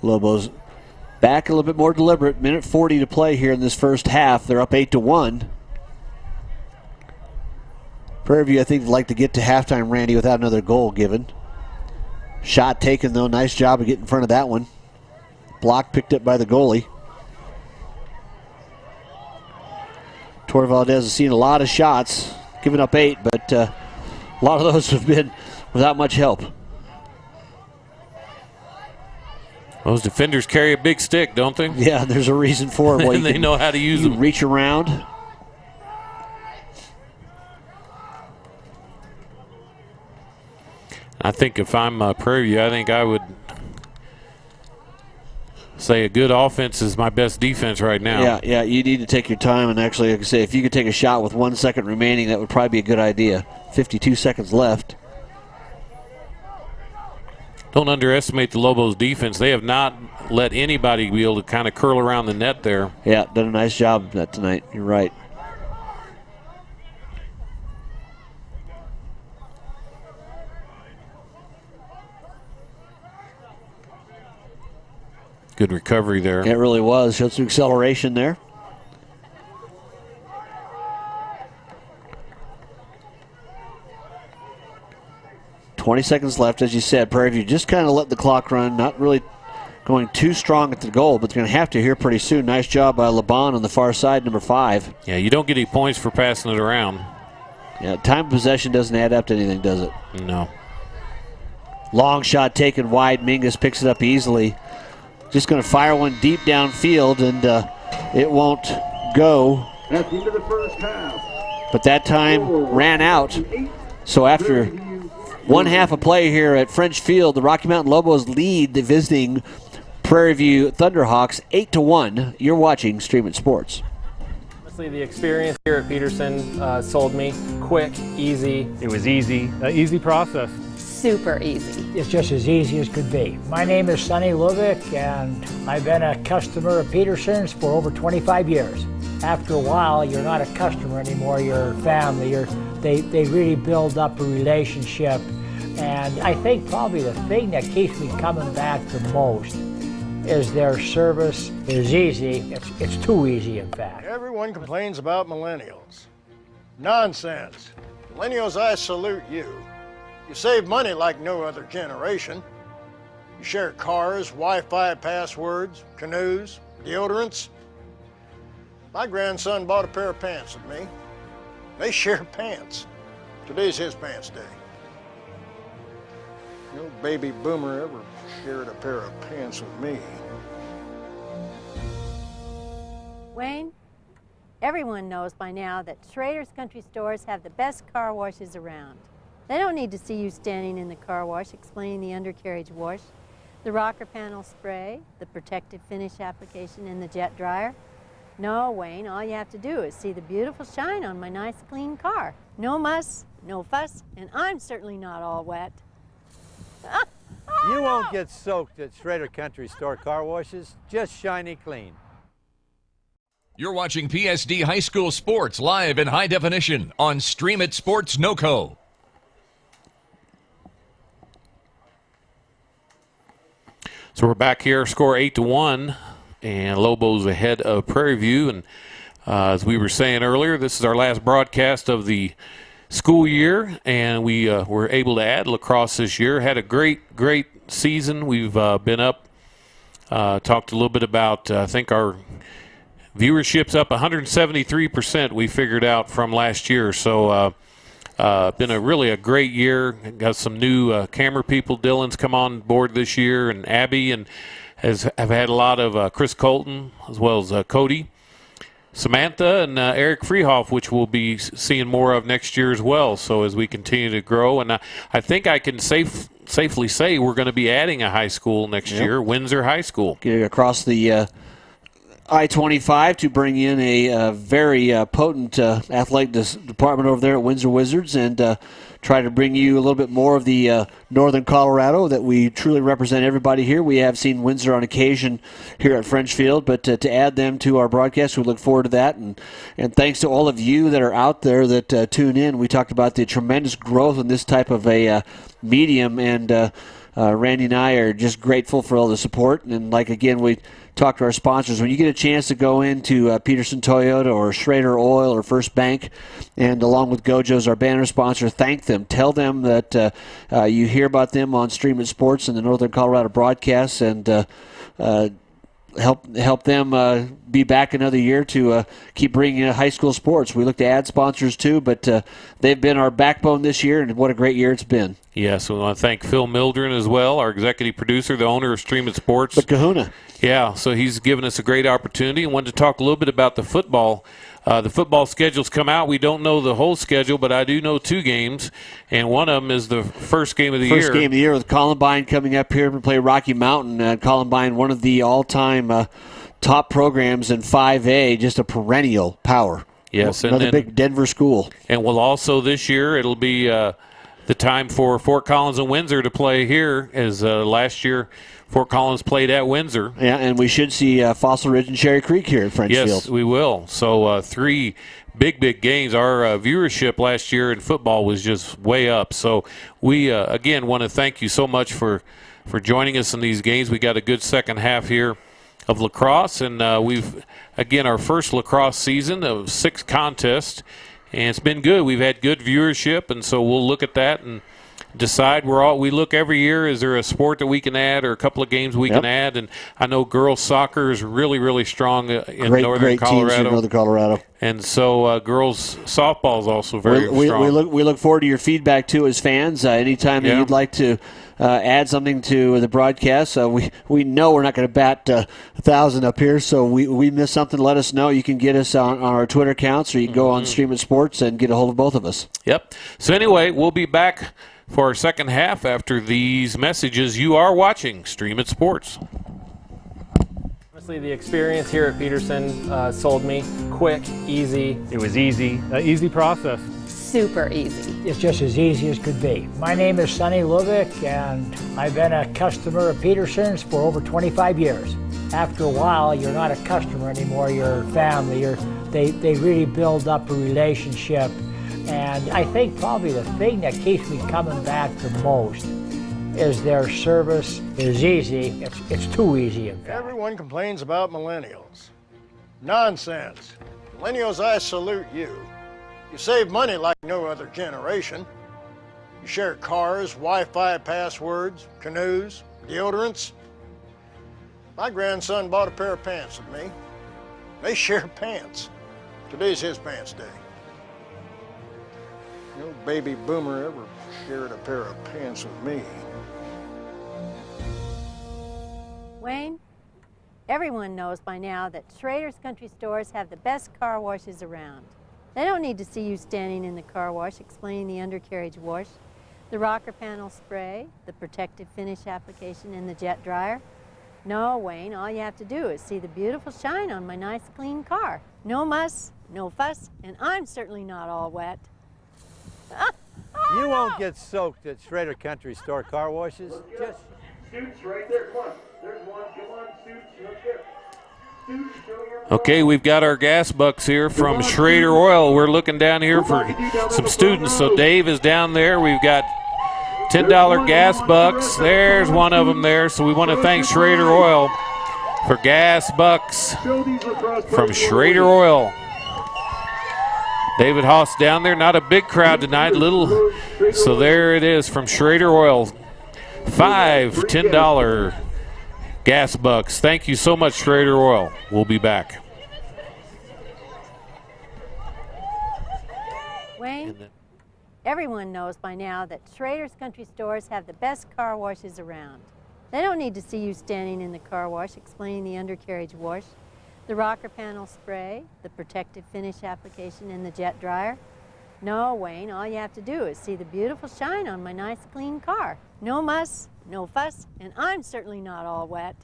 Lobos back a little bit more deliberate. Minute 40 to play here in this first half. They're up 8-1. Prairie View, I think, would like to get to halftime, Randy, without another goal given. Shot taken, though. Nice job of getting in front of that one. Block picked up by the goalie. Torre Valdez has seen a lot of shots, giving up 8, but a lot of those have been without much help. Those defenders carry a big stick, don't they? Yeah, there's a reason for it. Well, and they know how to use them. Reach around. I think if I'm Prairie View, I think I would say a good offense is my best defense right now. Yeah, you need to take your time, and actually, like I say, if you could take a shot with 1 second remaining, that would probably be a good idea. 52 seconds left. Don't underestimate the Lobos' defense. They have not let anybody be able to kind of curl around the net there. Yeah, done a nice job of that tonight. You're right. Good recovery there. It really was. Showed some acceleration there. $20 seconds left, as you said. Prairie View just kind of let the clock run, not really going too strong at the goal, but they're going to have to here pretty soon. Nice job by LeBon on the far side, number 5. Yeah, you don't get any points for passing it around. Yeah, time of possession doesn't add up to anything, does it? No. Long shot taken wide. Mingus picks it up easily. Just going to fire one deep downfield, and it won't go. At the end of the first half. But that time ran out. So after one half of play here at French Field, the Rocky Mountain Lobos lead the visiting Prairie View Thunderhawks 8-1. You're watching Stream It Sports. Honestly, the experience here at Pedersen sold me. Quick, easy. It was easy, easy process. Super easy. It's just as easy as could be. My name is Sonny Lubick, and I've been a customer of Pedersen's for over 25 years. After a while, you're not a customer anymore, you're family. They really build up a relationship. And I think probably the thing that keeps me coming back the most is their service is easy. It's too easy, in fact. Everyone complains about millennials. Nonsense. Millennials, I salute you. You save money like no other generation. You share cars, Wi-Fi passwords, canoes, deodorants. My grandson bought a pair of pants with me. They share pants. Today's his pants day. No baby boomer ever shared a pair of pants with me. Wayne, everyone knows by now that Schrader's Country Stores have the best car washes around. They don't need to see you standing in the car wash explaining the undercarriage wash, the rocker panel spray, the protective finish application, and the jet dryer. No, Wayne, all you have to do is see the beautiful shine on my nice clean car. No muss, no fuss, and I'm certainly not all wet. You won't get soaked at Schrader Country Store car washes, just shiny clean. You're watching PSD High School Sports live in high definition on Stream It Sports NoCo. So we're back here, score 8-1, and Lobos ahead of Prairie View. And as we were saying earlier, this is our last broadcast of the school year, and we were able to add Lacrosse this year. Had a great season. We've been up, talked a little bit about, I think our viewership's up 173%, we figured out, from last year. So been really a great year. Got some new camera people. Dylan's come on board this year, and Abby, and have had a lot of Chris Colton as well as Cody, Samantha, and Eric Freehoff, which we'll be seeing more of next year as well. So as we continue to grow, and I think I can safely say we're going to be adding a high school next year, Windsor High School. Getting across the I-25 to bring in a very potent athletic department over there at Windsor Wizards, and try to bring you a little bit more of the northern Colorado that we truly represent everybody here. We have seen Windsor on occasion here at French Field, but to add them to our broadcast, we look forward to that. And thanks to all of you that are out there that tune in. We talked about the tremendous growth in this type of a medium, and Randy and I are just grateful for all the support. And like, again, we talk to our sponsors. When you get a chance to go into Pedersen Toyota or Schrader Oil or First Bank, and along with GoJo's, our banner sponsor, thank them. Tell them that you hear about them on Stream Sports and the Northern Colorado broadcasts, and help them be back another year to keep bringing high school sports. We look to add sponsors too, but they've been our backbone this year, and what a great year it's been. Yes, we want to thank Phil Mildren as well, our executive producer, the owner of Stream Sports. The kahuna. Yeah, so he's given us a great opportunity. I wanted to talk a little bit about the football. The football schedule's come out. We don't know the whole schedule, but I do know 2 games, and one of them is the first game of the year. First game of the year with Columbine coming up here to play Rocky Mountain. Columbine, one of the all-time top programs in 5A, just a perennial power. Yes, another big Denver school. And we'll also this year it'll be the time for Fort Collins and Windsor to play here, as last year Fort Collins played at Windsor. Yeah, and we should see Fossil Ridge and Cherry Creek here at French Field. Yes, we will. So 3 big games. Our viewership last year in football was just way up. So we, again, want to thank you so much for joining us in these games. We got a good second half here of lacrosse, and we've, again, our first lacrosse season of 6 contests, and it's been good. We've had good viewership, and so we'll look at that and decide. We look every year, is there a sport that we can add or a couple of games we can add? And I know girls soccer is really strong in northern Colorado. Teams in northern Colorado. And so girls softball is also very strong. We look forward to your feedback too as fans. Anytime that you'd like to add something to the broadcast, we know we're not going to bat 1,000 up here, so we miss something, let us know. You can get us on our Twitter accounts, or you can go on Stream Sports and get a hold of both of us. Yep. So anyway, we'll be back for our second half after these messages. You are watching Stream It Sports. Honestly, the experience here at Pedersen sold me. Quick, easy. It was easy, easy process. Super easy. It's just as easy as could be. My name is Sonny Lubick, and I've been a customer of Pedersen's for over 25 years. After a while, you're not a customer anymore, you're family. They really build up a relationship. And I think probably the thing that keeps me coming back the most is their service is easy. It's too easy, in fact. Everyone complains about millennials. Nonsense. Millennials, I salute you. You save money like no other generation. You share cars, Wi-Fi passwords, canoes, deodorants. My grandson bought a pair of pants with me. They share pants. Today's his pants day. No baby boomer ever shared a pair of pants with me. Wayne, everyone knows by now that Schrader's Country Stores have the best car washes around. They don't need to see you standing in the car wash explaining the undercarriage wash, the rocker panel spray, the protective finish application, and the jet dryer. No, Wayne, all you have to do is see the beautiful shine on my nice clean car. No muss, no fuss, and I'm certainly not all wet. You won't get soaked at Schrader Country Store car washes. Just Suits right there. Come on. There's one. Come on, Suits. Right there. Suits, show your Okay, we've got our gas bucks here from Schrader Oil. We're looking down here for some students. So Dave is down there. We've got $10 gas bucks. There's one of them there. So we want to thank Schrader Oil for gas bucks from Schrader Oil. David Haase down there. Not a big crowd tonight. Little. So there it is from Schrader Oil. 5 $10 gas bucks. Thank you so much, Schrader Oil. We'll be back. Wayne, everyone knows by now that Schrader's Country Stores have the best car washes around. They don't need to see you standing in the car wash explaining the undercarriage wash, the rocker panel spray, the protective finish application, and the jet dryer. No, Wayne, all you have to do is see the beautiful shine on my nice clean car. No muss, no fuss, and I'm certainly not all wet.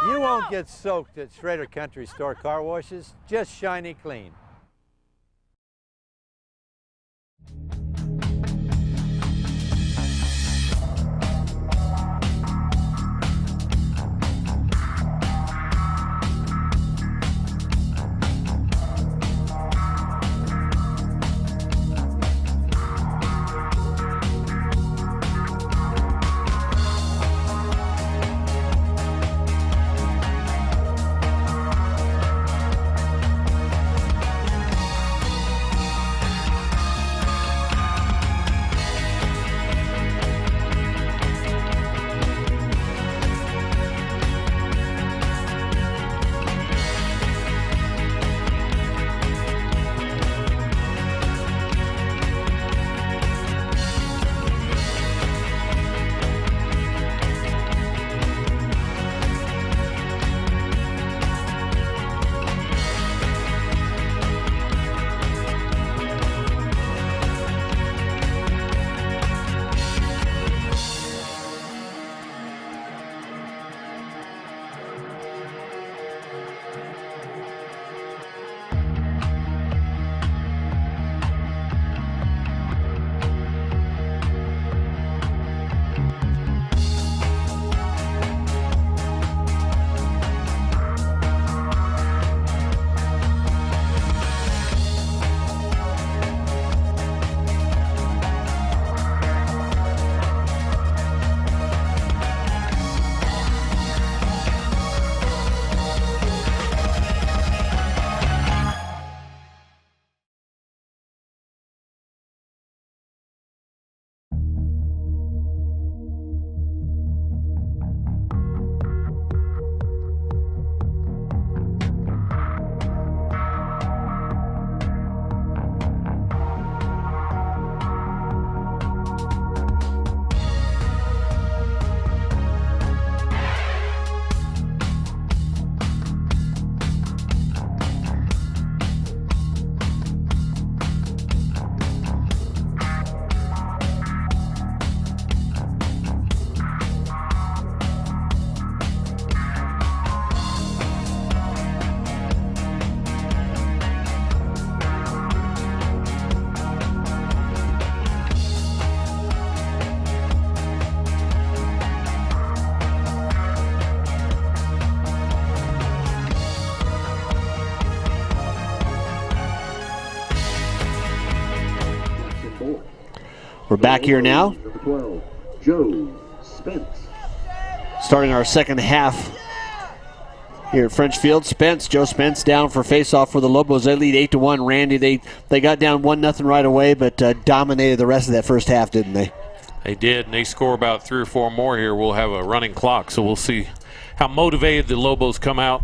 You won't get soaked at Schrader Country Store car washes, just shiny clean. We're back here now. Number 12, Joe Spence. Starting our second half here at French Field. Joe Spence down for faceoff for the Lobos. They lead 8-1. Randy, they got down 1-0 right away, but dominated the rest of that first half, didn't they? They did, and they score about 3 or 4 more here. We'll have a running clock, so we'll see how motivated the Lobos come out.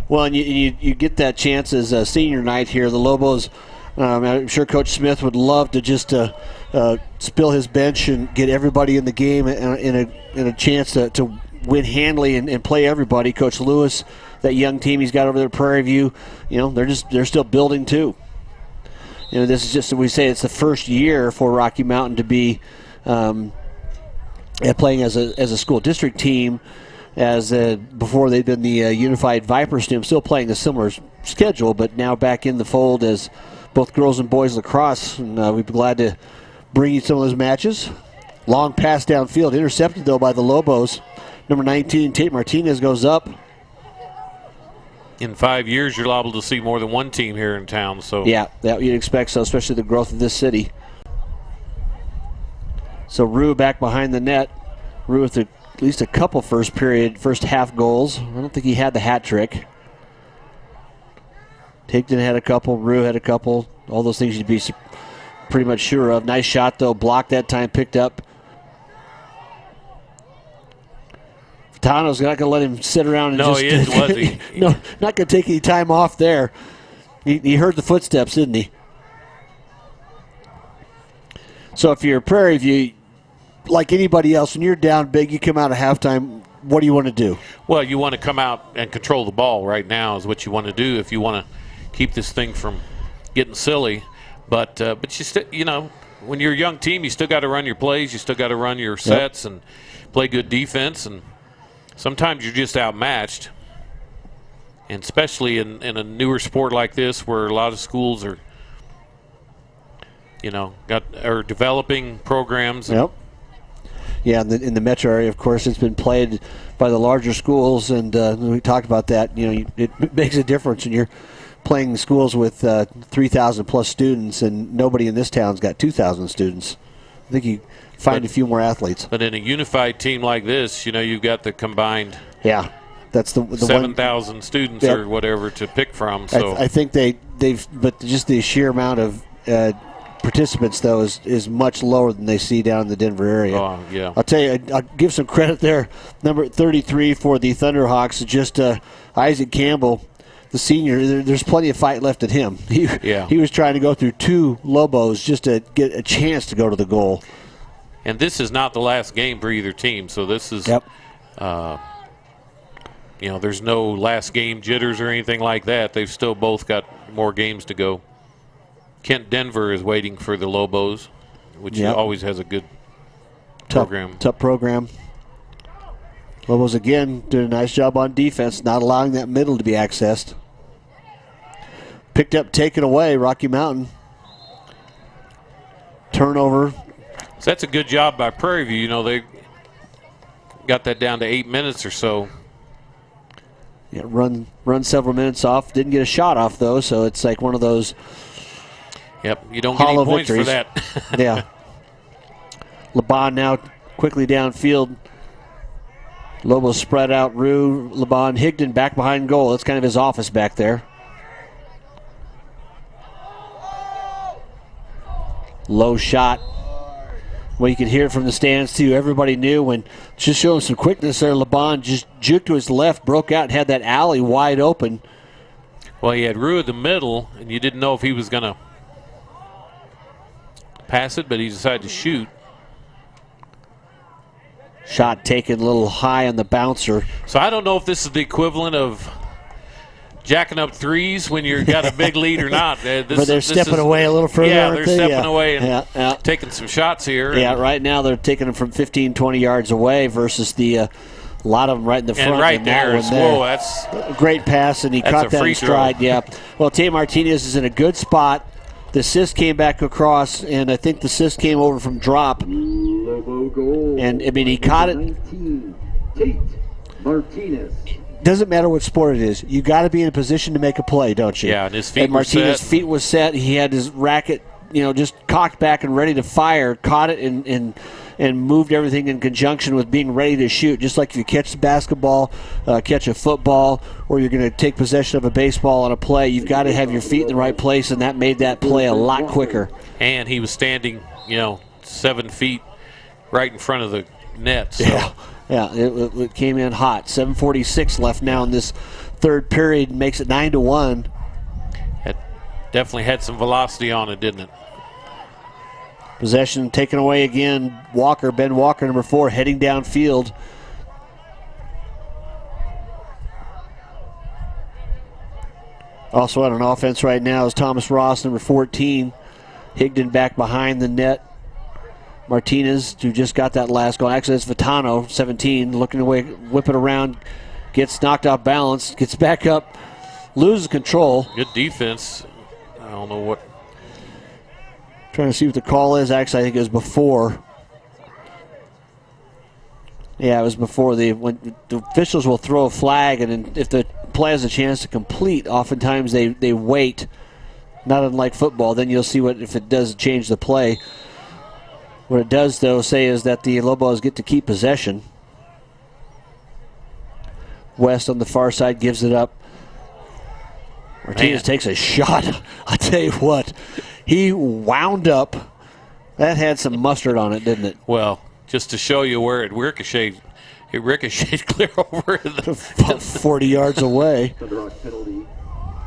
Well, and you get that chance as a senior night here. The Lobos, I'm sure Coach Smith would love to just spill his bench and get everybody in the game in a chance to win handily and play everybody. Coach Lewis, that young team he's got over there at Prairie View, they're still building too. This is just, we say it's the first year for Rocky Mountain to be playing as a school district team, as before they'd been the Unified Vipers team, still playing a similar schedule, but now back in the fold as both girls and boys lacrosse, and we'd be glad to bring you some of those matches. Long pass downfield, intercepted though by the Lobos. Number 19, Tate Martinez, goes up. In 5 years, you're liable to see more than one team here in town. So yeah, you'd expect so, especially the growth of this city. So Rue back behind the net. Rue with at least a couple first half goals. I don't think he had the hat trick. Tigton had a couple. Rue had a couple. All those things you'd be pretty much sure of. Nice shot, though. Blocked that time. Picked up. Tano's not going to let him sit around and he isn't, was he? No, not going to take any time off there. He heard the footsteps, didn't he? So if you're Prairie View, like anybody else, when you're down big, you come out of halftime, what do you want to do? Well, you want to come out and control the ball right now is what you want to do if you want to keep this thing from getting silly. But you still, when you're a young team, you still got to run your plays, you still got to run your sets and play good defense, and sometimes you're just outmatched. And especially in a newer sport like this where a lot of schools are, are developing programs. Yep. Yeah, in the metro area, of course, it's been played by the larger schools, and we talked about that. It makes a difference when you're playing schools with 3,000 plus students, and nobody in this town's got 2,000 students. I think you find a few more athletes. But in a unified team like this, you've got the combined. Yeah. That's the 7,000 students or whatever to pick from. So I think but just the sheer amount of participants though is much lower than they see down in the Denver area. Oh yeah. I'll tell you, I'll give some credit there. Number 33 for the Thunderhawks, just Isaac Campbell, the senior. There's plenty of fight left at him. He was trying to go through 2 Lobos just to get a chance to go to the goal. And this is not the last game for either team, so this is. Yep. There's no last game jitters or anything like that. They've still both got more games to go. Kent Denver is waiting for the Lobos, which always has a good program. Tough program. Lobos, again, doing a nice job on defense, not allowing that middle to be accessed. Picked up, taken away, Rocky Mountain. Turnover. So that's a good job by Prairie View. They got that down to 8 minutes or so. Yeah, run several minutes off. Didn't get a shot off, though, so it's like one of those Yep, you don't get any points victories for that. Yeah. Laban now quickly downfield. Lobos spread out. Rue, Laban, Higdon back behind goal. That's kind of his office back there. Low shot. Well, you could hear it from the stands, too. Everybody knew when just showing some quickness there. Laban just juked to his left, broke out, and had that alley wide open. Well, he had Rue in the middle, and you didn't know if he was going to pass it, but he decided to shoot. Shot taken a little high on the bouncer. So I don't know if this is the equivalent of jacking up threes when you've got a big lead or not. But they're stepping away a little further. Yeah, they're stepping away and taking some shots here. Yeah, right now they're taking them from 15, 20 yards away versus a lot of them right in the front. And right there, whoa, that's a great pass, and he caught that in stride. Yeah. Well, Tay Martinez is in a good spot. The assist came back across, and I think the assist came over from drop. And, he caught it. 19, Tate Martinez. Doesn't matter what sport it is. You got to be in a position to make a play, don't you? Yeah, and his feet and Martinez's feet was set. He had his racket, just cocked back and ready to fire. Caught it and moved everything in conjunction with being ready to shoot. Just like if you catch the basketball, catch a football, or you're going to take possession of a baseball on a play, you've got to have your feet in the right place, and that made that play a lot quicker. And he was standing, 7 feet right in front of the net. So. Yeah, it came in hot. 7:46 left now in this third period, makes it 9-1. It definitely had some velocity on it, didn't it? Possession taken away again. Ben Walker, number 4, heading downfield. Also out on offense right now is Thomas Ross, number 14. Higdon back behind the net. Martinez, who just got that last goal. Actually, it's Vitano, 17, looking away, whip it around, gets knocked off balance, gets back up, loses control. Good defense. I don't know what. Trying to see what the call is. Actually, I think it was before. Yeah, it was before when the officials will throw a flag, and then if the play has a chance to complete, oftentimes they wait. Not unlike football. Then you'll see if it does change the play. What it does, though, say is that the Lobos get to keep possession. West on the far side gives it up. Martinez takes a shot. I tell you what, he wound up. That had some mustard on it, didn't it? Well, just to show you where it ricocheted clear over 40 yards away. Thunderhawk penalty,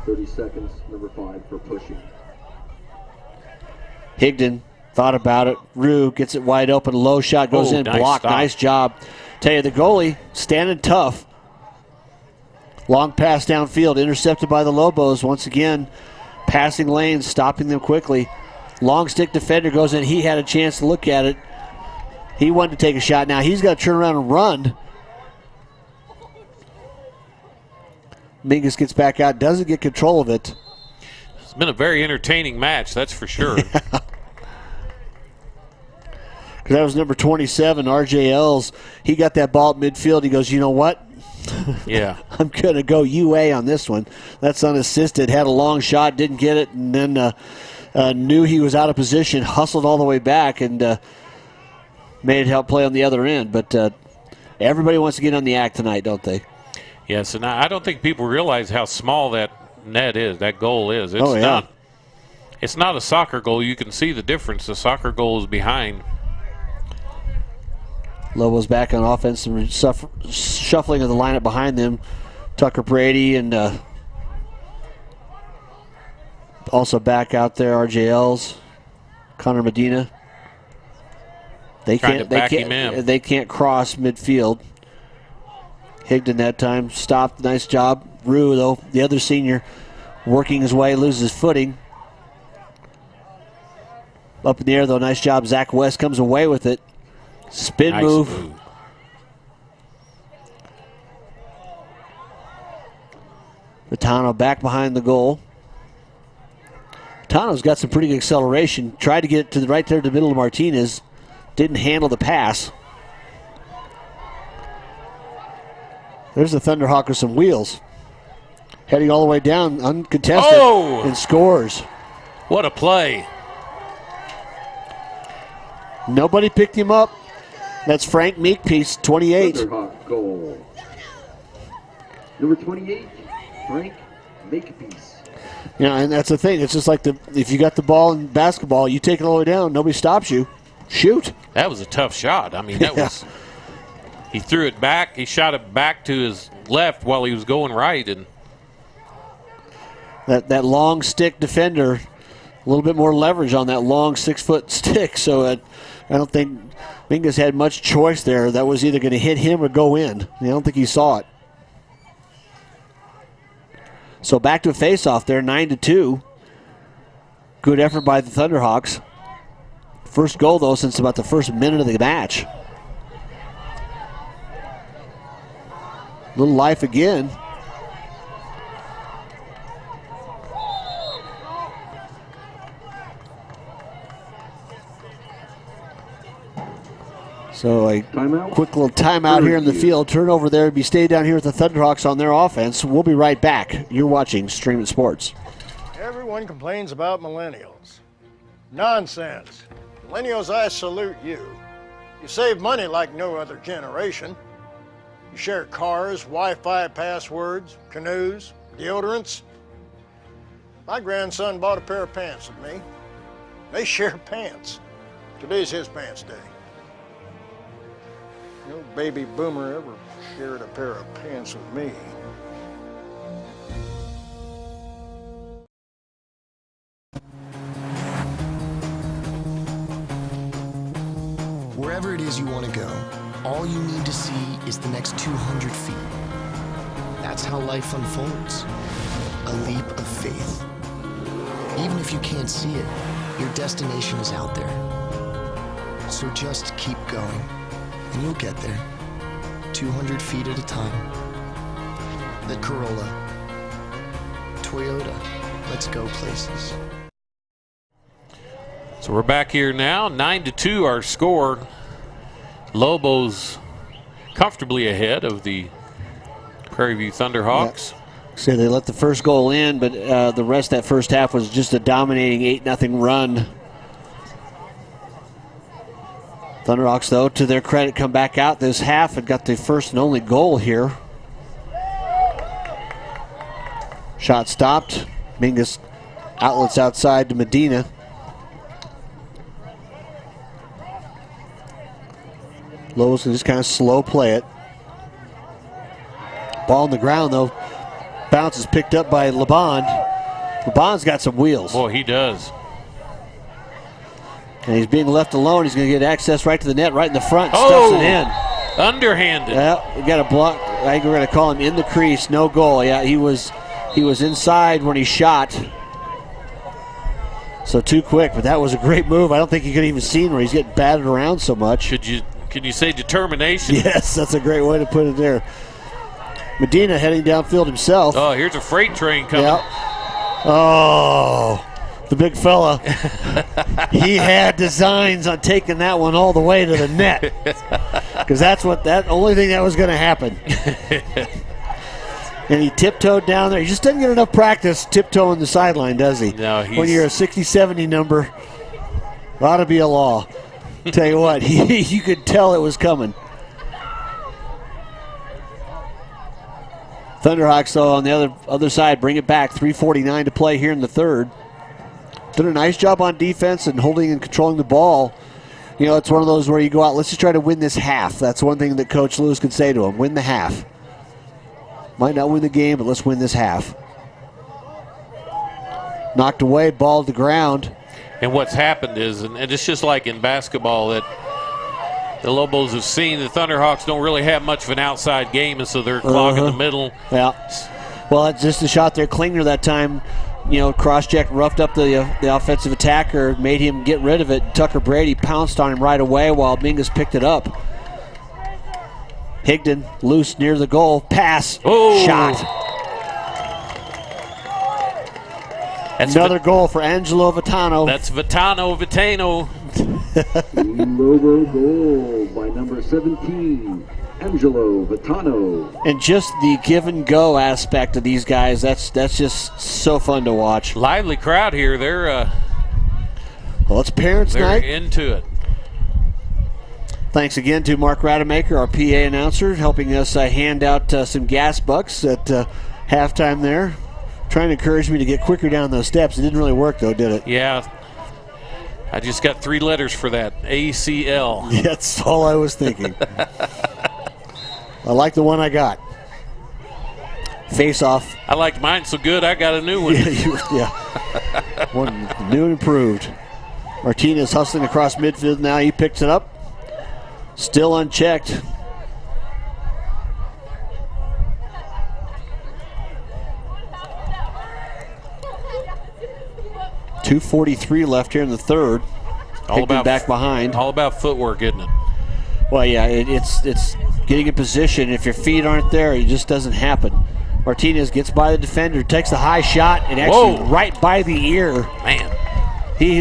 30 seconds, number 5 for pushing. Higdon Thought about it. Rue gets it wide open. Low shot goes in. Nice Block. stop. Nice job. Tell you, the goalie standing tough. Long pass downfield. Intercepted by the Lobos. Once again, passing lanes, stopping them quickly. Long stick defender goes in. He had a chance to look at it. He wanted to take a shot. Now he's got to turn around and run. Mingus gets back out. Doesn't get control of it. It's been a very entertaining match, that's for sure. That was number 27, RJ Ells. He got that ball at midfield. He goes, you know what? Yeah. I'm going to go UA on this one. That's unassisted. Had a long shot, didn't get it, and then knew he was out of position, hustled all the way back, and made it help play on the other end. But everybody wants to get on the act tonight, don't they? Yes, and I don't think people realize how small that net is, that goal is. It's not a soccer goal. You can see the difference. The soccer goal is behind. Lobos back on offense and shuffling of the lineup behind them. Tucker Brady and also back out there, RJLs, Connor Medina. They can't cross midfield. Higdon that time stopped. Nice job. Rue, though, the other senior, working his way, loses footing. Up in the air, though, nice job. Zach West comes away with it. Spin Nice move. Vitano back behind the goal. Vitano's got some pretty good acceleration. Tried to get it to the right there to the middle of Martinez. Didn't handle the pass. There's the Thunderhawk with some wheels. Heading all the way down, uncontested, and scores. What a play. Nobody picked him up. That's Frank Meekpiece, 28. Thunderhawk goal. Number 28, Frank Makepeace. Yeah, and that's the thing. It's just like if you got the ball in basketball, you take it all the way down, nobody stops you. Shoot. That was a tough shot. I mean, that was. He threw it back. He shot it back to his left while he was going right, and that long stick defender, a little bit more leverage on that long 6-foot stick. So I don't think Mingus had much choice there. That was either going to hit him or go in. I don't think he saw it. So back to a face-off there, 9-2. Good effort by the Thunderhawks. First goal, though, since about the first minute of the match. Little life again. So a quick little timeout here in the field. Turnover there. Be stay down here with the Thunderhawks on their offense. We'll be right back. You're watching Stream It Sports. Everyone complains about millennials. Nonsense. Millennials, I salute you. You save money like no other generation. You share cars, Wi-Fi passwords, canoes, deodorants. My grandson bought a pair of pants with me. They share pants. Today's his pants day. No baby boomer ever shared a pair of pants with me. Wherever it is you want to go, all you need to see is the next 200 feet. That's how life unfolds. A leap of faith. Even if you can't see it, your destination is out there. So just keep going, and you'll get there. 200 feet at a time. The Corolla. Toyota. Let's go places. so we're back here now. 9-2 our score. Lobos comfortably ahead of the Prairie View Thunderhawks. Yeah. So they let the first goal in, but the rest of that first half was just a dominating 8-0 run. Thunderhawks, though, to their credit, come back out this half and got the first and only goal here. Shot stopped. Mingus outlets outside to Medina. Lobos can just kind of slow play it. Ball on the ground, though. Bounce is picked up by LeBond. LeBond's got some wheels. Boy, he does. And he's being left alone. He's going to get access right to the net, right in the front. Stuffs it in. Underhanded. Yeah, we got a block. I think we're going to call him in the crease. No goal. Yeah, he was inside when he shot. So too quick, but that was a great move. I don't think you could even see where he's getting battered around so much. Can you say determination? Yes, that's a great way to put it there. Medina heading downfield himself. Oh, here's a freight train coming. Yep. Oh, the big fella. He had designs on taking that one all the way to the net. Because that's only thing that was going to happen. And he tiptoed down there. He just doesn't get enough practice tiptoeing the sideline, does he? No, when you're a 60-70 number, ought to be a law. Tell you what, you could tell it was coming. Thunderhawks, though, on the other side, bring it back. 3:49 to play here in the third. Did a nice job on defense and holding and controlling the ball. You know, it's one of those where you go out, let's just try to win this half. That's one thing that Coach Lewis could say to him, win the half. Might not win the game, but let's win this half. Knocked away, ball to the ground. And what's happened is, and it's just like in basketball, that the Lobos have seen the Thunderhawks don't really have much of an outside game, and so they're clogging the middle. Yeah. Well, that's just a shot there. Klingner that time, you know, cross-checked, roughed up the offensive attacker, made him get rid of it. Tucker Brady pounced on him right away while Mingus picked it up. Higdon loose near the goal. Pass. Oh. Shot. That's another goal for Angelo Vitano. That's Vitano. Lobo goal by number 17, Angelo Vitano. And just the give and go aspect of these guys, that's just so fun to watch. Lively crowd here. They're well, it's parents' night. They're into it. Thanks again to Mark Rademacher, our PA announcer, helping us hand out some gas bucks at halftime there. Trying to encourage me to get quicker down those steps. It didn't really work, though, did it? Yeah. I just got 3 letters for that. ACL. That's all I was thinking. I like the one I got. Face off. I liked mine so good I got a new one. Yeah. One new and improved. Martinez hustling across midfield now. He picks it up. Still unchecked. .243 left here in the third. All about back behind. All about footwork, isn't it? Well, yeah, it's getting in position. If your feet aren't there, it just doesn't happen. Martinez gets by the defender, takes the high shot, and actually right by the ear. Man.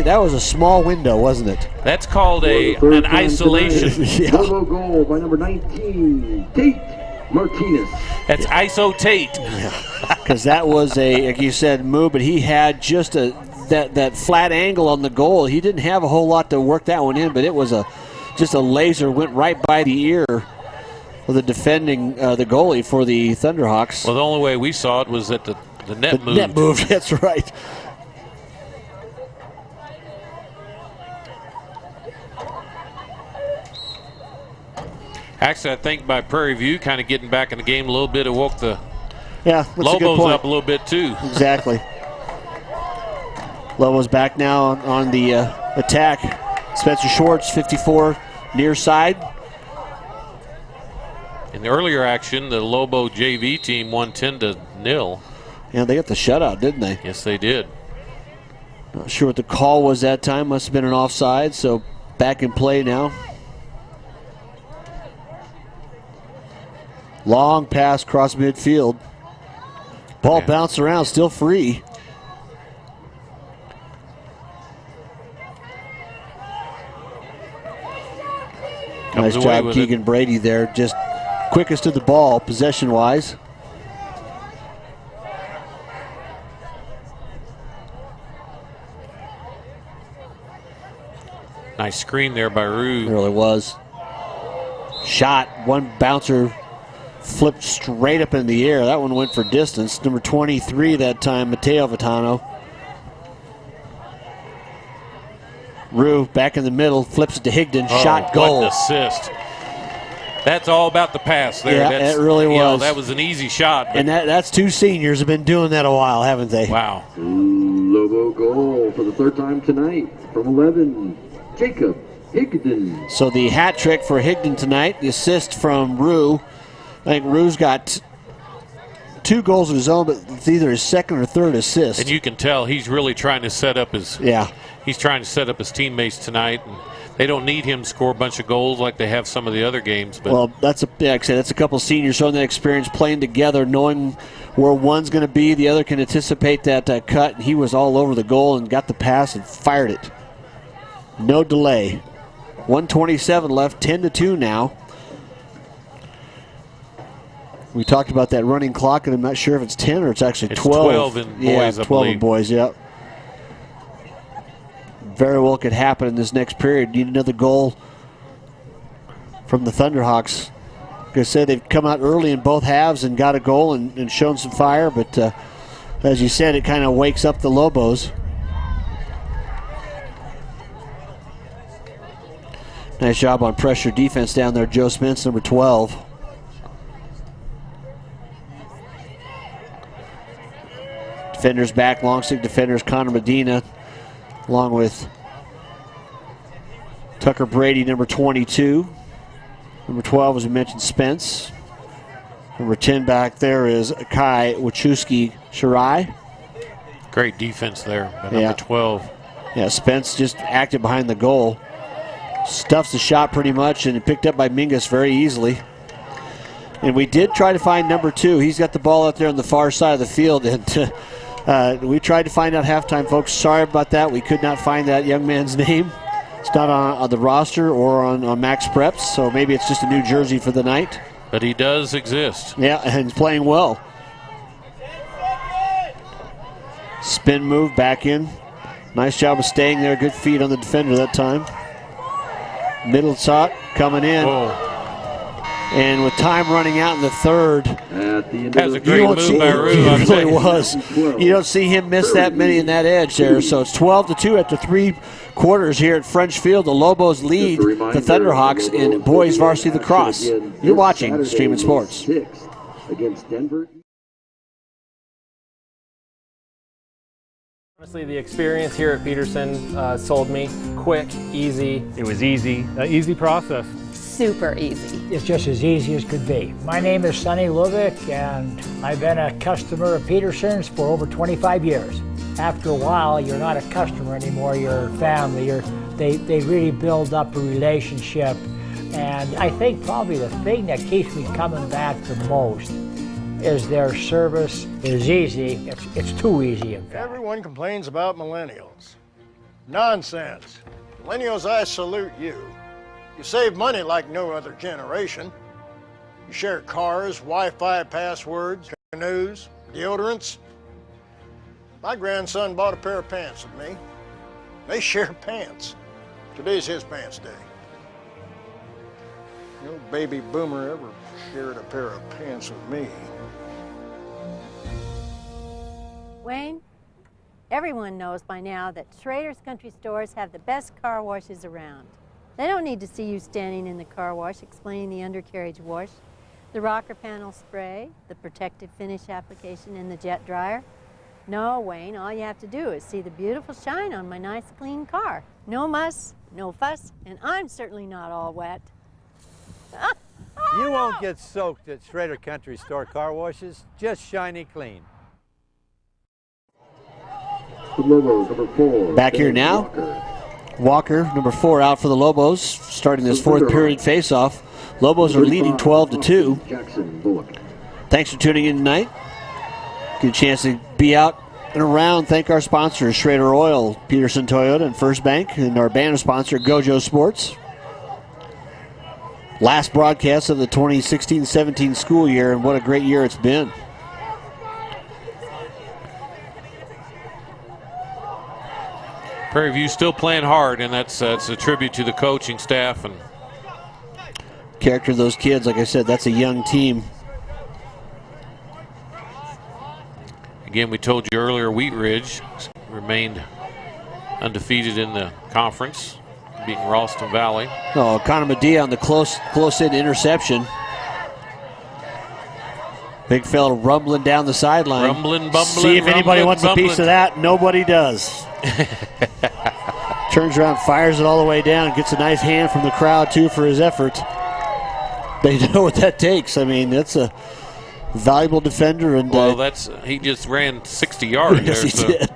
That was a small window, wasn't it? That's called an isolation. Yeah. Goal by number 19, Tate Martinez. That's ISO Tate. Because that was like you said, move, but he had just that flat angle on the goal. He didn't have a whole lot to work that one in, but it was just a laser, went right by the ear of the defending the goalie for the Thunderhawks. Well, the only way we saw it was that the net moved. Net moved, that's right. Actually, I think by Prairie View kind of getting back in the game a little bit, it woke the Lobos up a little bit too. Exactly. Lobos back now on the attack. Spencer Schwartz, 54, near side. In the earlier action, the Lobo JV team won 10-0. Yeah, they got the shutout, didn't they? Yes, they did. Not sure what the call was that time. Must have been an offside, so back in play now. Long pass across midfield. Ball bounced around, still free. Nice job, Keegan Brady there. Just quickest to the ball, possession-wise. Nice screen there by Rue. It really was. Shot, one bouncer flipped straight up in the air. That one went for distance. Number 23 that time, Mateo Vitano. Rue back in the middle, flips it to Higdon. Shot, goal. What an assist. That's all about the pass there. Yeah, it really was. That was an easy shot. And that's two seniors have been doing that a while, haven't they? Wow. Lobo goal for the third time tonight. From 11, Jacob Higdon. So the hat trick for Higdon tonight, the assist from Rue. I think Rue's got 2 goals of his own, but it's either his second or third assist. And you can tell he's really trying to set up his he's trying to set up his teammates tonight. And they don't need him to score a bunch of goals like they have some of the other games. But well, like I said, that's a couple of seniors showing that experience, playing together, knowing where one's going to be, the other can anticipate that cut. And he was all over the goal and got the pass and fired it. No delay. 1:27 left, 10-2 now. We talked about that running clock, and I'm not sure if it's 10 or it's actually 12. 12 in boys, I 12 believe. in boys, yep. Very well could happen in this next period. Need another goal from the Thunderhawks. Like I said, they've come out early in both halves and got a goal and shown some fire, but as you said, it kind of wakes up the Lobos. Nice job on pressure defense down there, Joe Spence, number 12. Defenders back, long stick defenders, Connor Medina, along with Tucker Brady, number 22. Number 12, as we mentioned, Spence. Number 10 back there is Kai Wachowski-Shirai. Great defense there by number 12. Yeah, Spence just active behind the goal. Stuffs the shot pretty much, and picked up by Mingus very easily. And we did try to find number 2. He's got the ball out there on the far side of the field, and we tried to find out halftime, folks. Sorry about that. We could not find that young man's name. It's not on the roster or on Max Preps, so maybe it's just a new jersey for the night. But he does exist. Yeah, and he's playing well. Spin move back in. Nice job of staying there. Good feet on the defender that time. Middle shot coming in. Whoa. And with time running out in the third, that's a great move by Rue. It really was. You don't see him miss that many in that edge there. So it's 12-2 after 3 quarters here at French Field. The Lobos lead the Thunderhawks in boys varsity lacrosse. You're watching Streaming Sports. Against Denver. Honestly, the experience here at Pedersen sold me. Quick, easy. It was easy, easy process. Super easy. It's just as easy as could be. My name is Sonny Lubick, and I've been a customer of Pedersen's for over 25 years. After a while, you're not a customer anymore, you're family. They really build up a relationship. And I think probably the thing that keeps me coming back the most is their service is easy. It's too easy, in fact. Everyone complains about millennials. Nonsense. Millennials, I salute you. You save money like no other generation. You share cars, Wi-Fi passwords, canoes, deodorants. My grandson bought a pair of pants with me. They share pants. Today's his pants day. No baby boomer ever shared a pair of pants with me. Wayne, everyone knows by now that Schrader's Country Stores have the best car washes around. They don't need to see you standing in the car wash explaining the undercarriage wash, the rocker panel spray, the protective finish application, and the jet dryer. No, Wayne, all you have to do is see the beautiful shine on my nice clean car. No muss, no fuss, and I'm certainly not all wet. You won't get soaked at Schrader Country Store car washes, just shiny clean. The Lobos, number 4. Back here now. Walker, number 4, out for the Lobos, starting this 4th period faceoff. Lobos are leading 12-2. Thanks for tuning in tonight. Good chance to be out and around. Thank our sponsors, Schrader Oil, Pedersen Toyota, and First Bank, and our banner sponsor, GoJo Sports. Last broadcast of the 2016-17 school year, and what a great year it's been. Prairie View still playing hard, and that's a tribute to the coaching staff and character of those kids. Like I said, that's a young team. Again, we told you earlier, Wheat Ridge remained undefeated in the conference, beating Ralston Valley. Oh, Connor Medina on the close-in interception. Big fella rumbling down the sideline. Rumbling, bumbling. See if anybody wants a piece of that. Nobody does. Turns around, fires it all the way down, gets a nice hand from the crowd, too, for his effort. They know what that takes. I mean, that's a valuable defender. And well, he just ran 60 yards yes, there. He did.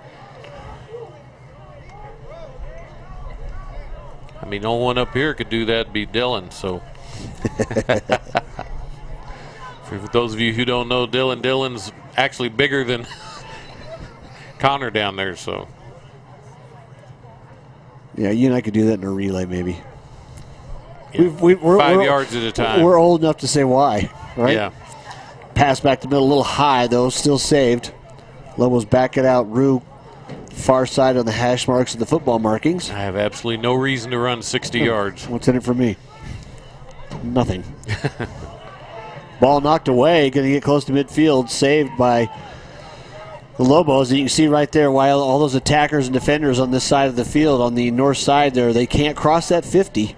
I mean, no one up here could do that. It'd be Dylan. So, for those of you who don't know Dylan's actually bigger than Connor down there. So, yeah, you and I could do that in a relay, maybe. Yeah. We're 5 yards at a time. We're old enough to say why, right? Yeah. Pass back the middle, a little high though, still saved. Lobos back it out. Rue far side on the hash marks of the football markings. I have absolutely no reason to run 60 yards. What's in it for me? Nothing. Ball knocked away, going to get close to midfield, saved by the Lobos. And you can see right there why all those attackers and defenders on this side of the field, on the north side there, they can't cross that 50.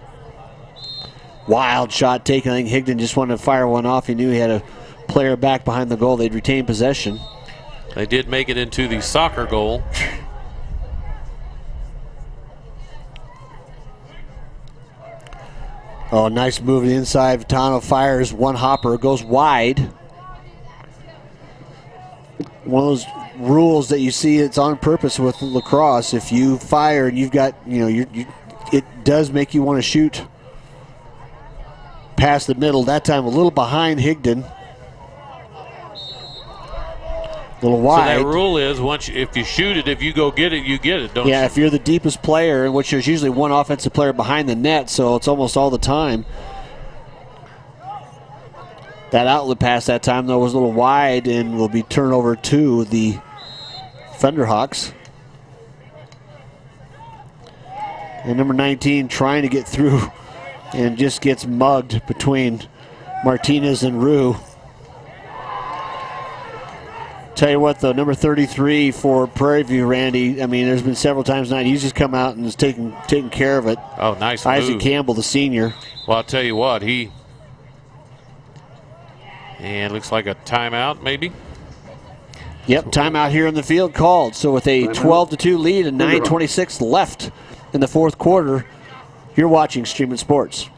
Wild shot taken. I think Higdon just wanted to fire one off. He knew he had a player back behind the goal. They'd retain possession. They did make it into the soccer goal. Oh, nice move to the inside. Vitano fires one hopper, goes wide. One of those rules that you see, it's on purpose with lacrosse. If you fire and you've got, it does make you want to shoot past the middle. That time a little behind Higdon. A little wide. So that rule is if you shoot it, if you go get it, you get it, don't you? Yeah, if you're the deepest player, which there's usually one offensive player behind the net, so it's almost all the time. That outlet pass that time, though, was a little wide and will be turned over to the Thunderhawks. And number 19 trying to get through and just gets mugged between Martinez and Rue. Tell you what, though, number 33 for Prairie View, Randy, I mean, there's been several times tonight he's just come out and is taking care of it. Oh, nice Isaac move. Campbell, the senior. Well, I'll tell you what, and looks like a timeout, maybe. Yep, timeout here in the field called. So with a 12-2 lead and 9:26 left in the fourth quarter, you're watching Streaming Sports.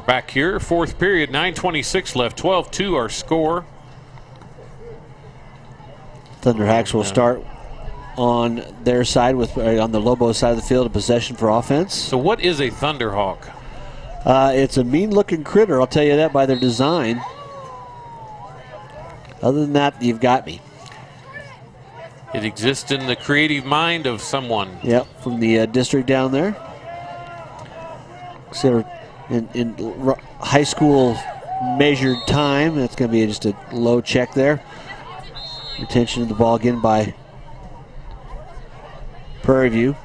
Back here, fourth period, 9:26 left, 12-2 our score. Thunderhawks will start on their side on the Lobos side of the field, a possession for offense. So what is a Thunderhawk? It's a mean-looking critter, I'll tell you that by their design. Other than that, you've got me. It exists in the creative mind of someone. Yep, from the district down there. So in high school measured time, that's going to be just a low check there. Retention of the ball again by Prairie View.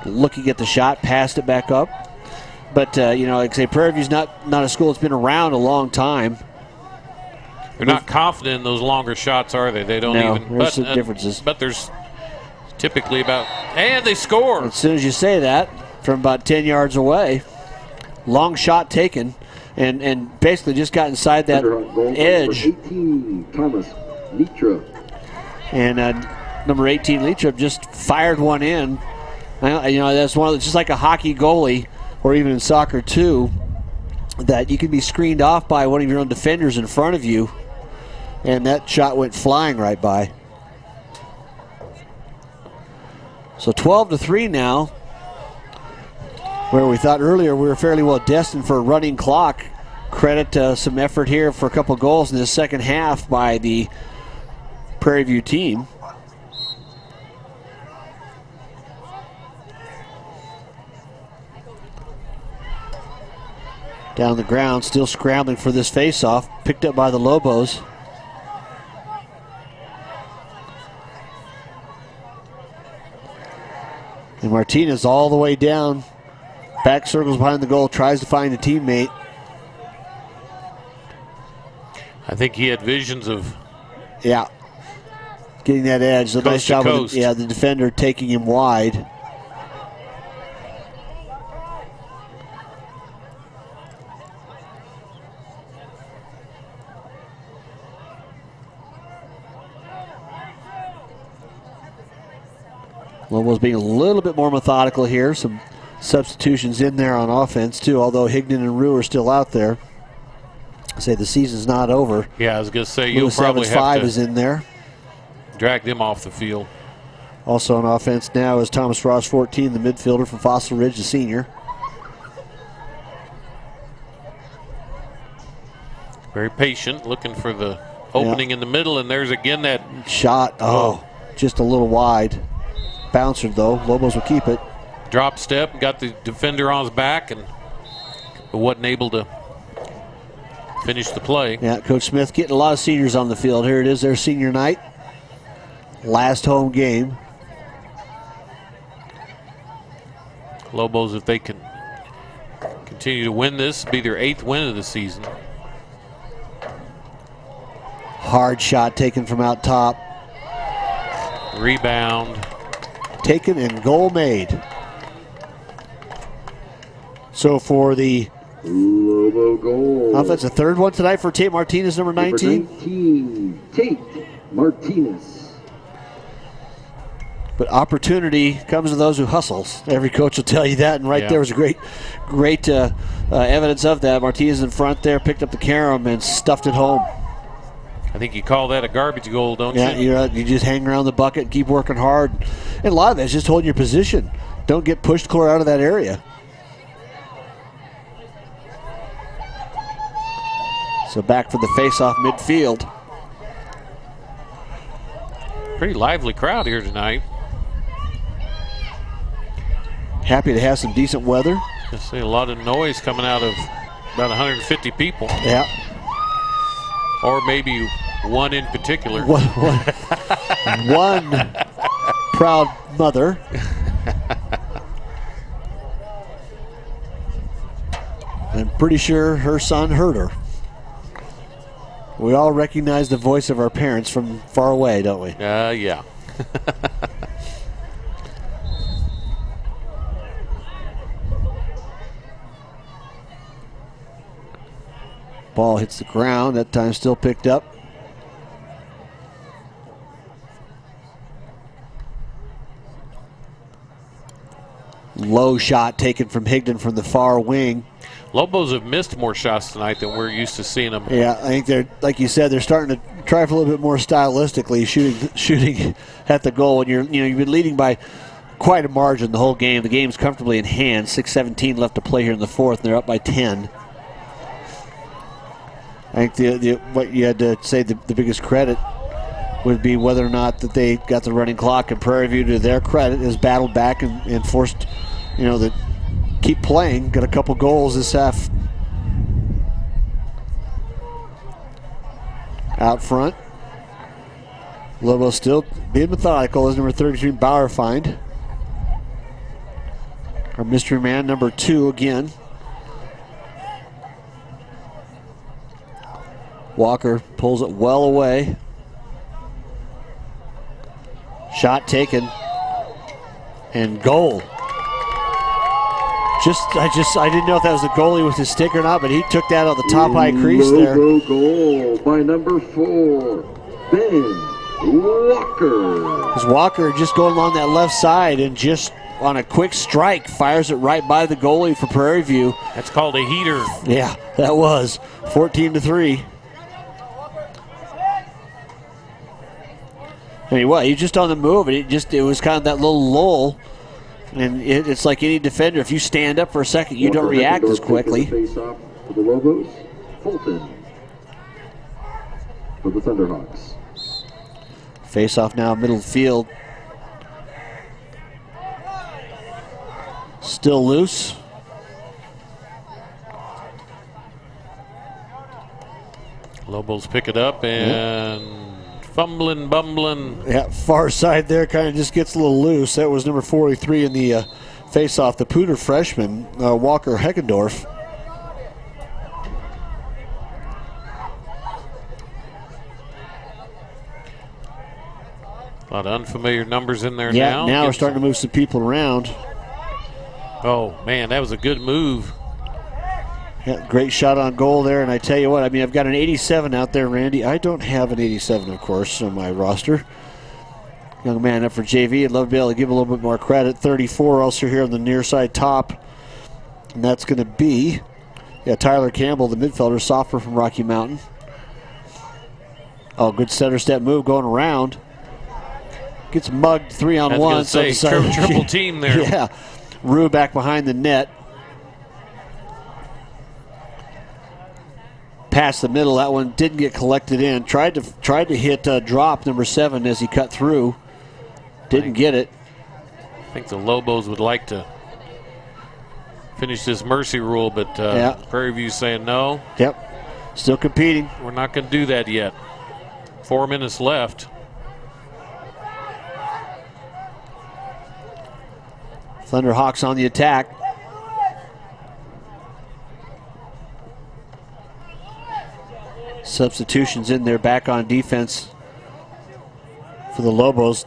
Looking at the shot, passed it back up. But, like I say, Prairie View's not a school that's been around a long time. They're not confident in those longer shots, are they? They don't even. There's some differences. But there's typically about, and they score. As soon as you say that, from about 10 yards away. Long shot taken, and basically just got inside that edge. 18, Thomas Mitra. And number 18, Leitrup, just fired one in. That's one of the, just like a hockey goalie, or even in soccer too, that you can be screened off by one of your own defenders in front of you, and that shot went flying right by. So 12-3 now, where we thought earlier we were fairly well destined for a running clock. Credit some effort here for a couple goals in the second half by the Prairie View team. Down the ground, still scrambling for this faceoff, picked up by the Lobos. And Martinez all the way down, back circles behind the goal, tries to find a teammate. I think he had visions of getting that edge. The nice job with the defender taking him wide. Lobos being a little bit more methodical here. Some substitutions in there on offense too, although Higdon and Rue are still out there. I say the season's not over. Yeah, I was going to say you'll Lewis probably Evans have 5 to is in there. Drag them off the field. Also on offense now is Thomas Ross, 14, the midfielder from Fossil Ridge, the senior. Very patient, looking for the opening in the middle, and there's again that shot. Just a little wide. Bouncer though. Lobos will keep it. Drop step, got the defender on his back, and wasn't able to finish the play. Yeah, Coach Smith getting a lot of seniors on the field. Here it is, their senior night. Last home game. Lobos, if they can continue to win this, be their 8th win of the season. Hard shot taken from out top. Rebound. Taken and goal made. So for the Lobo goal. offensive third one tonight for Tate Martinez, number 19. Number 19, Tate Martinez. But opportunity comes to those who hustles. Every coach will tell you that, and there was a great evidence of that. Martinez in front there, picked up the carom and stuffed it home. I think you call that a garbage goal, don't you? Yeah, you just hang around the bucket and keep working hard. And a lot of that is just holding your position. Don't get pushed clear out of that area. So back for the face-off midfield. Pretty lively crowd here tonight. Happy to have some decent weather. I see a lot of noise coming out of about 150 people. Yeah. Or maybe one in particular. One proud mother. I'm pretty sure her son heard her. We all recognize the voice of our parents from far away, don't we? Yeah. Ball hits the ground, that time still picked up. Low shot taken from Higdon from the far wing. Lobos have missed more shots tonight than we're used to seeing them. Yeah, I think they're, like you said, they're starting to try for a little bit more stylistically, shooting at the goal. And you've been leading by quite a margin the whole game. The game's comfortably in hand. 6:17 left to play here in the fourth, and they're up by 10. I think what you had to say the biggest credit would be whether or not that they got the running clock. And Prairie View, to their credit, has battled back and forced, the keep playing. Got a couple goals this half. Out front. Lobo still being methodical as number 33 Bauerfeind. Our mystery man, number 2 again. Walker pulls it well away. Shot taken. And goal. I didn't know if that was the goalie with his stick or not, but he took that on the top high crease there. Lobo goal by number 4, Ben Walker. Because Walker just going along that left side and just on a quick strike fires it right by the goalie for Prairie View. That's called a heater. Yeah, that was 14-3. I mean, what? He's just on the move, and it was kind of that little lull. And it's like any defender. If you stand up for a second, you don't react as quickly. Face off for the Lobos. Fulton for the Thunderhawks. Face off now, middle field. Still loose. Lobos pick it up and fumbling, bumbling. Yeah, far side there kind of just gets a little loose. That was number 43 in the face-off, the Poudre freshman, Walker Heckendorf. A lot of unfamiliar numbers in there now. now. Now we're starting to move some people around. Oh, man, that was a good move. Yeah, great shot on goal there, and I tell you what, I mean, I've got an 87 out there, Randy. I don't have an 87, of course, on my roster. Young man up for JV. I'd love to be able to give a little bit more credit. 34 also here on the near side top, and that's going to be Tyler Campbell, the midfielder, sophomore from Rocky Mountain. Oh, good center step move going around. Gets mugged 3-on-1. So triple team there. Yeah, Rue back behind the net. Past the middle, that one didn't get collected in. Tried to hit drop number 7 as he cut through. Didn't get it. I think the Lobos would like to finish this mercy rule, but Prairie View's saying no. Yep, still competing. We're not going to do that yet. 4 minutes left. Thunderhawks on the attack. Substitutions in there, back on defense for the Lobos.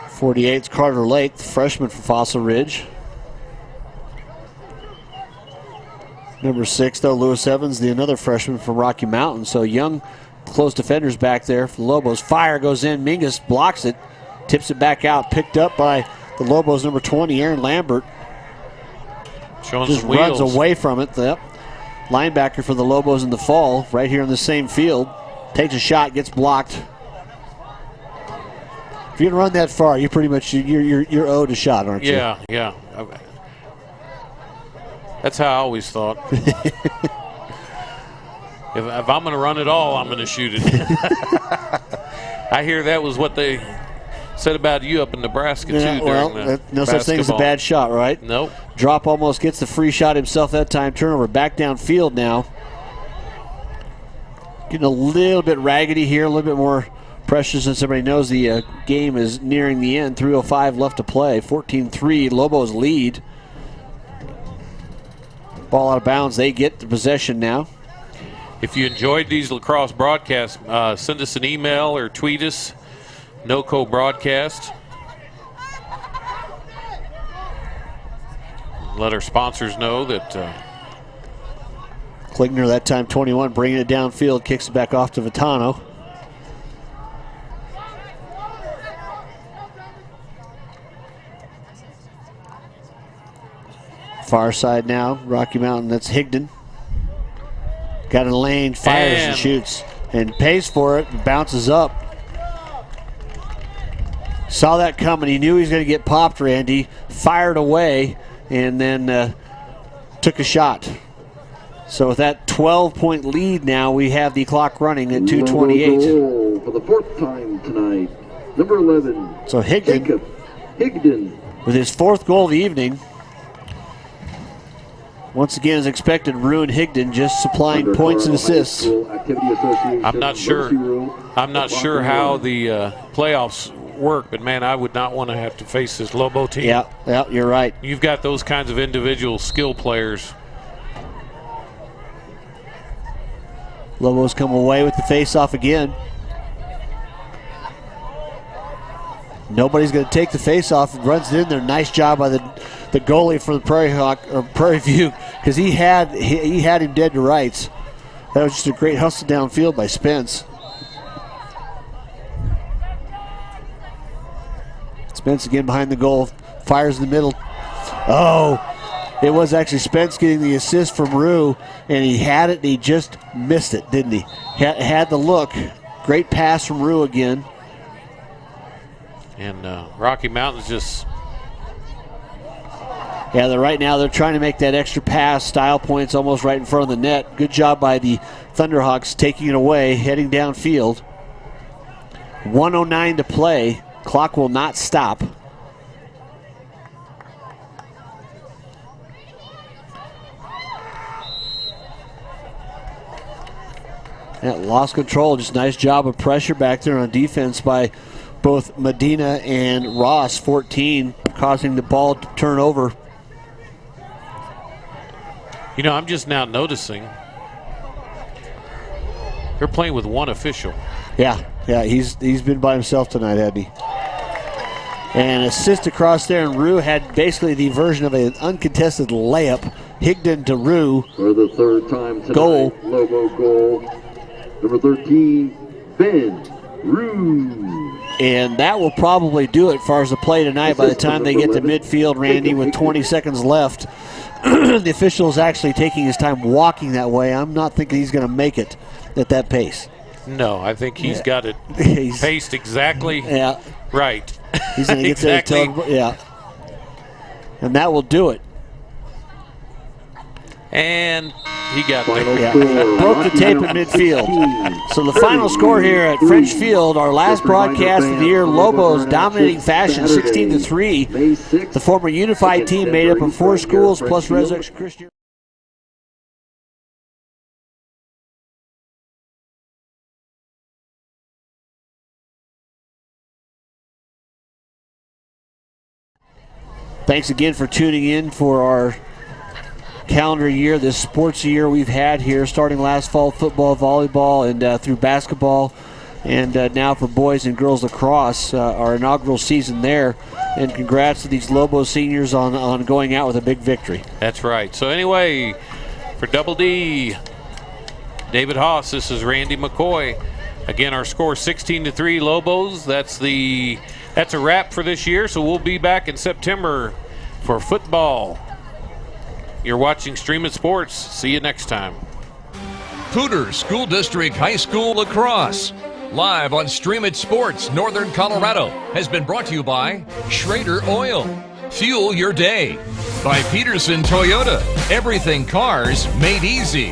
48's Carter Lake, the freshman from Fossil Ridge. Number 6, though, Lewis Evans, another freshman from Rocky Mountain. So young, close defenders back there for the Lobos. Fire goes in, Mingus blocks it, tips it back out, picked up by the Lobos, number 20, Aaron Lambert. Showing just some runs wheels. Away from it. Yep. Linebacker for the Lobos in the fall, right here in the same field. Takes a shot, gets blocked. If you can run that far, you're pretty much you're owed a shot, aren't you? Yeah. That's how I always thought. if I'm going to run it all, I'm going to shoot it. I hear that was what they said about you up in Nebraska too. Well, no such thing as a bad shot, right? Nope. Drop almost gets the free shot himself that time. Turnover back downfield now. Getting a little bit raggedy here, a little bit more pressure since everybody knows the game is nearing the end. 3:05 left to play. 14-3, Lobos lead. Ball out of bounds. They get the possession now. If you enjoyed these lacrosse broadcasts, send us an email or tweet us. NOCO broadcast. Let our sponsors know that. Klingner that time 21, bringing it downfield, kicks it back off to Vitano. Far side now, Rocky Mountain, that's Higdon. Got in the lane, fires and shoots, and pays for it, and bounces up. Saw that coming. He knew he was going to get popped, Randy. Fired away and then took a shot. So with that 12-point lead now, we have the clock running at 2:28. For the 4th time tonight, number 11. So Higdon with his 4th goal of the evening. Once again, as expected, Ruin Higdon just supplying points and assists. I'm not sure how the playoffs work, but man, I would not want to have to face this Lobo team. Yeah, you're right. You've got those kinds of individual skill players. Lobos come away with the face-off again. Nobody's going to take the face-off. Runs it in there. Nice job by the the goalie for the Prairie View, because he had him dead to rights. That was just a great hustle downfield by Spence. Spence again behind the goal, fires in the middle. Oh, it was actually Spence getting the assist from Rue, and he had it and he just missed it, didn't he? Had the look. Great pass from Rue again. And Rocky Mountain's just... Yeah, right now they're trying to make that extra pass. Style points almost right in front of the net. Good job by the Thunderhawks taking it away, heading downfield. 1:09 to play. Clock will not stop. Yeah, lost control. Just nice job of pressure back there on defense by both Medina and Ross. 14, causing the ball to turn over. You know, I'm just now noticing they're playing with one official. Yeah, he's been by himself tonight, hadn't he? And assist across there, and Rue had basically the version of an uncontested layup. Higdon to Rue. For the third time tonight, goal. Lobo goal. Number 13, Ben Rue. And that will probably do it as far as the play tonight. By the time they get to midfield, Randy, with 20 seconds left, the official is actually taking his time walking that way. I'm not thinking he's going to make it at that pace. No, I think he's got it paced exactly right. He's going to get exactly. there. Yeah. And that will do it. And he got broke the tape at midfield. So the final score here at French Field, our last broadcast of the year, Lobos dominating fashion 16-3. The former unified team made up of 4 schools plus Resurrection Christian. Thanks again for tuning in for our calendar year, this sports year we've had here, starting last fall, football, volleyball, and through basketball, and now for boys and girls lacrosse, our inaugural season there. And congrats to these Lobo seniors on going out with a big victory. That's right. So anyway, for Double D, David Haase, this is Randy McCoy. Again, our score 16-3 Lobos. That's a wrap for this year, so we'll be back in September for football. You're watching Streaming Sports. See you next time. Poudre School District High School Lacrosse, live on Streaming Sports Northern Colorado, has been brought to you by Schrader Oil. Fuel your day. By Pedersen Toyota. Everything cars made easy.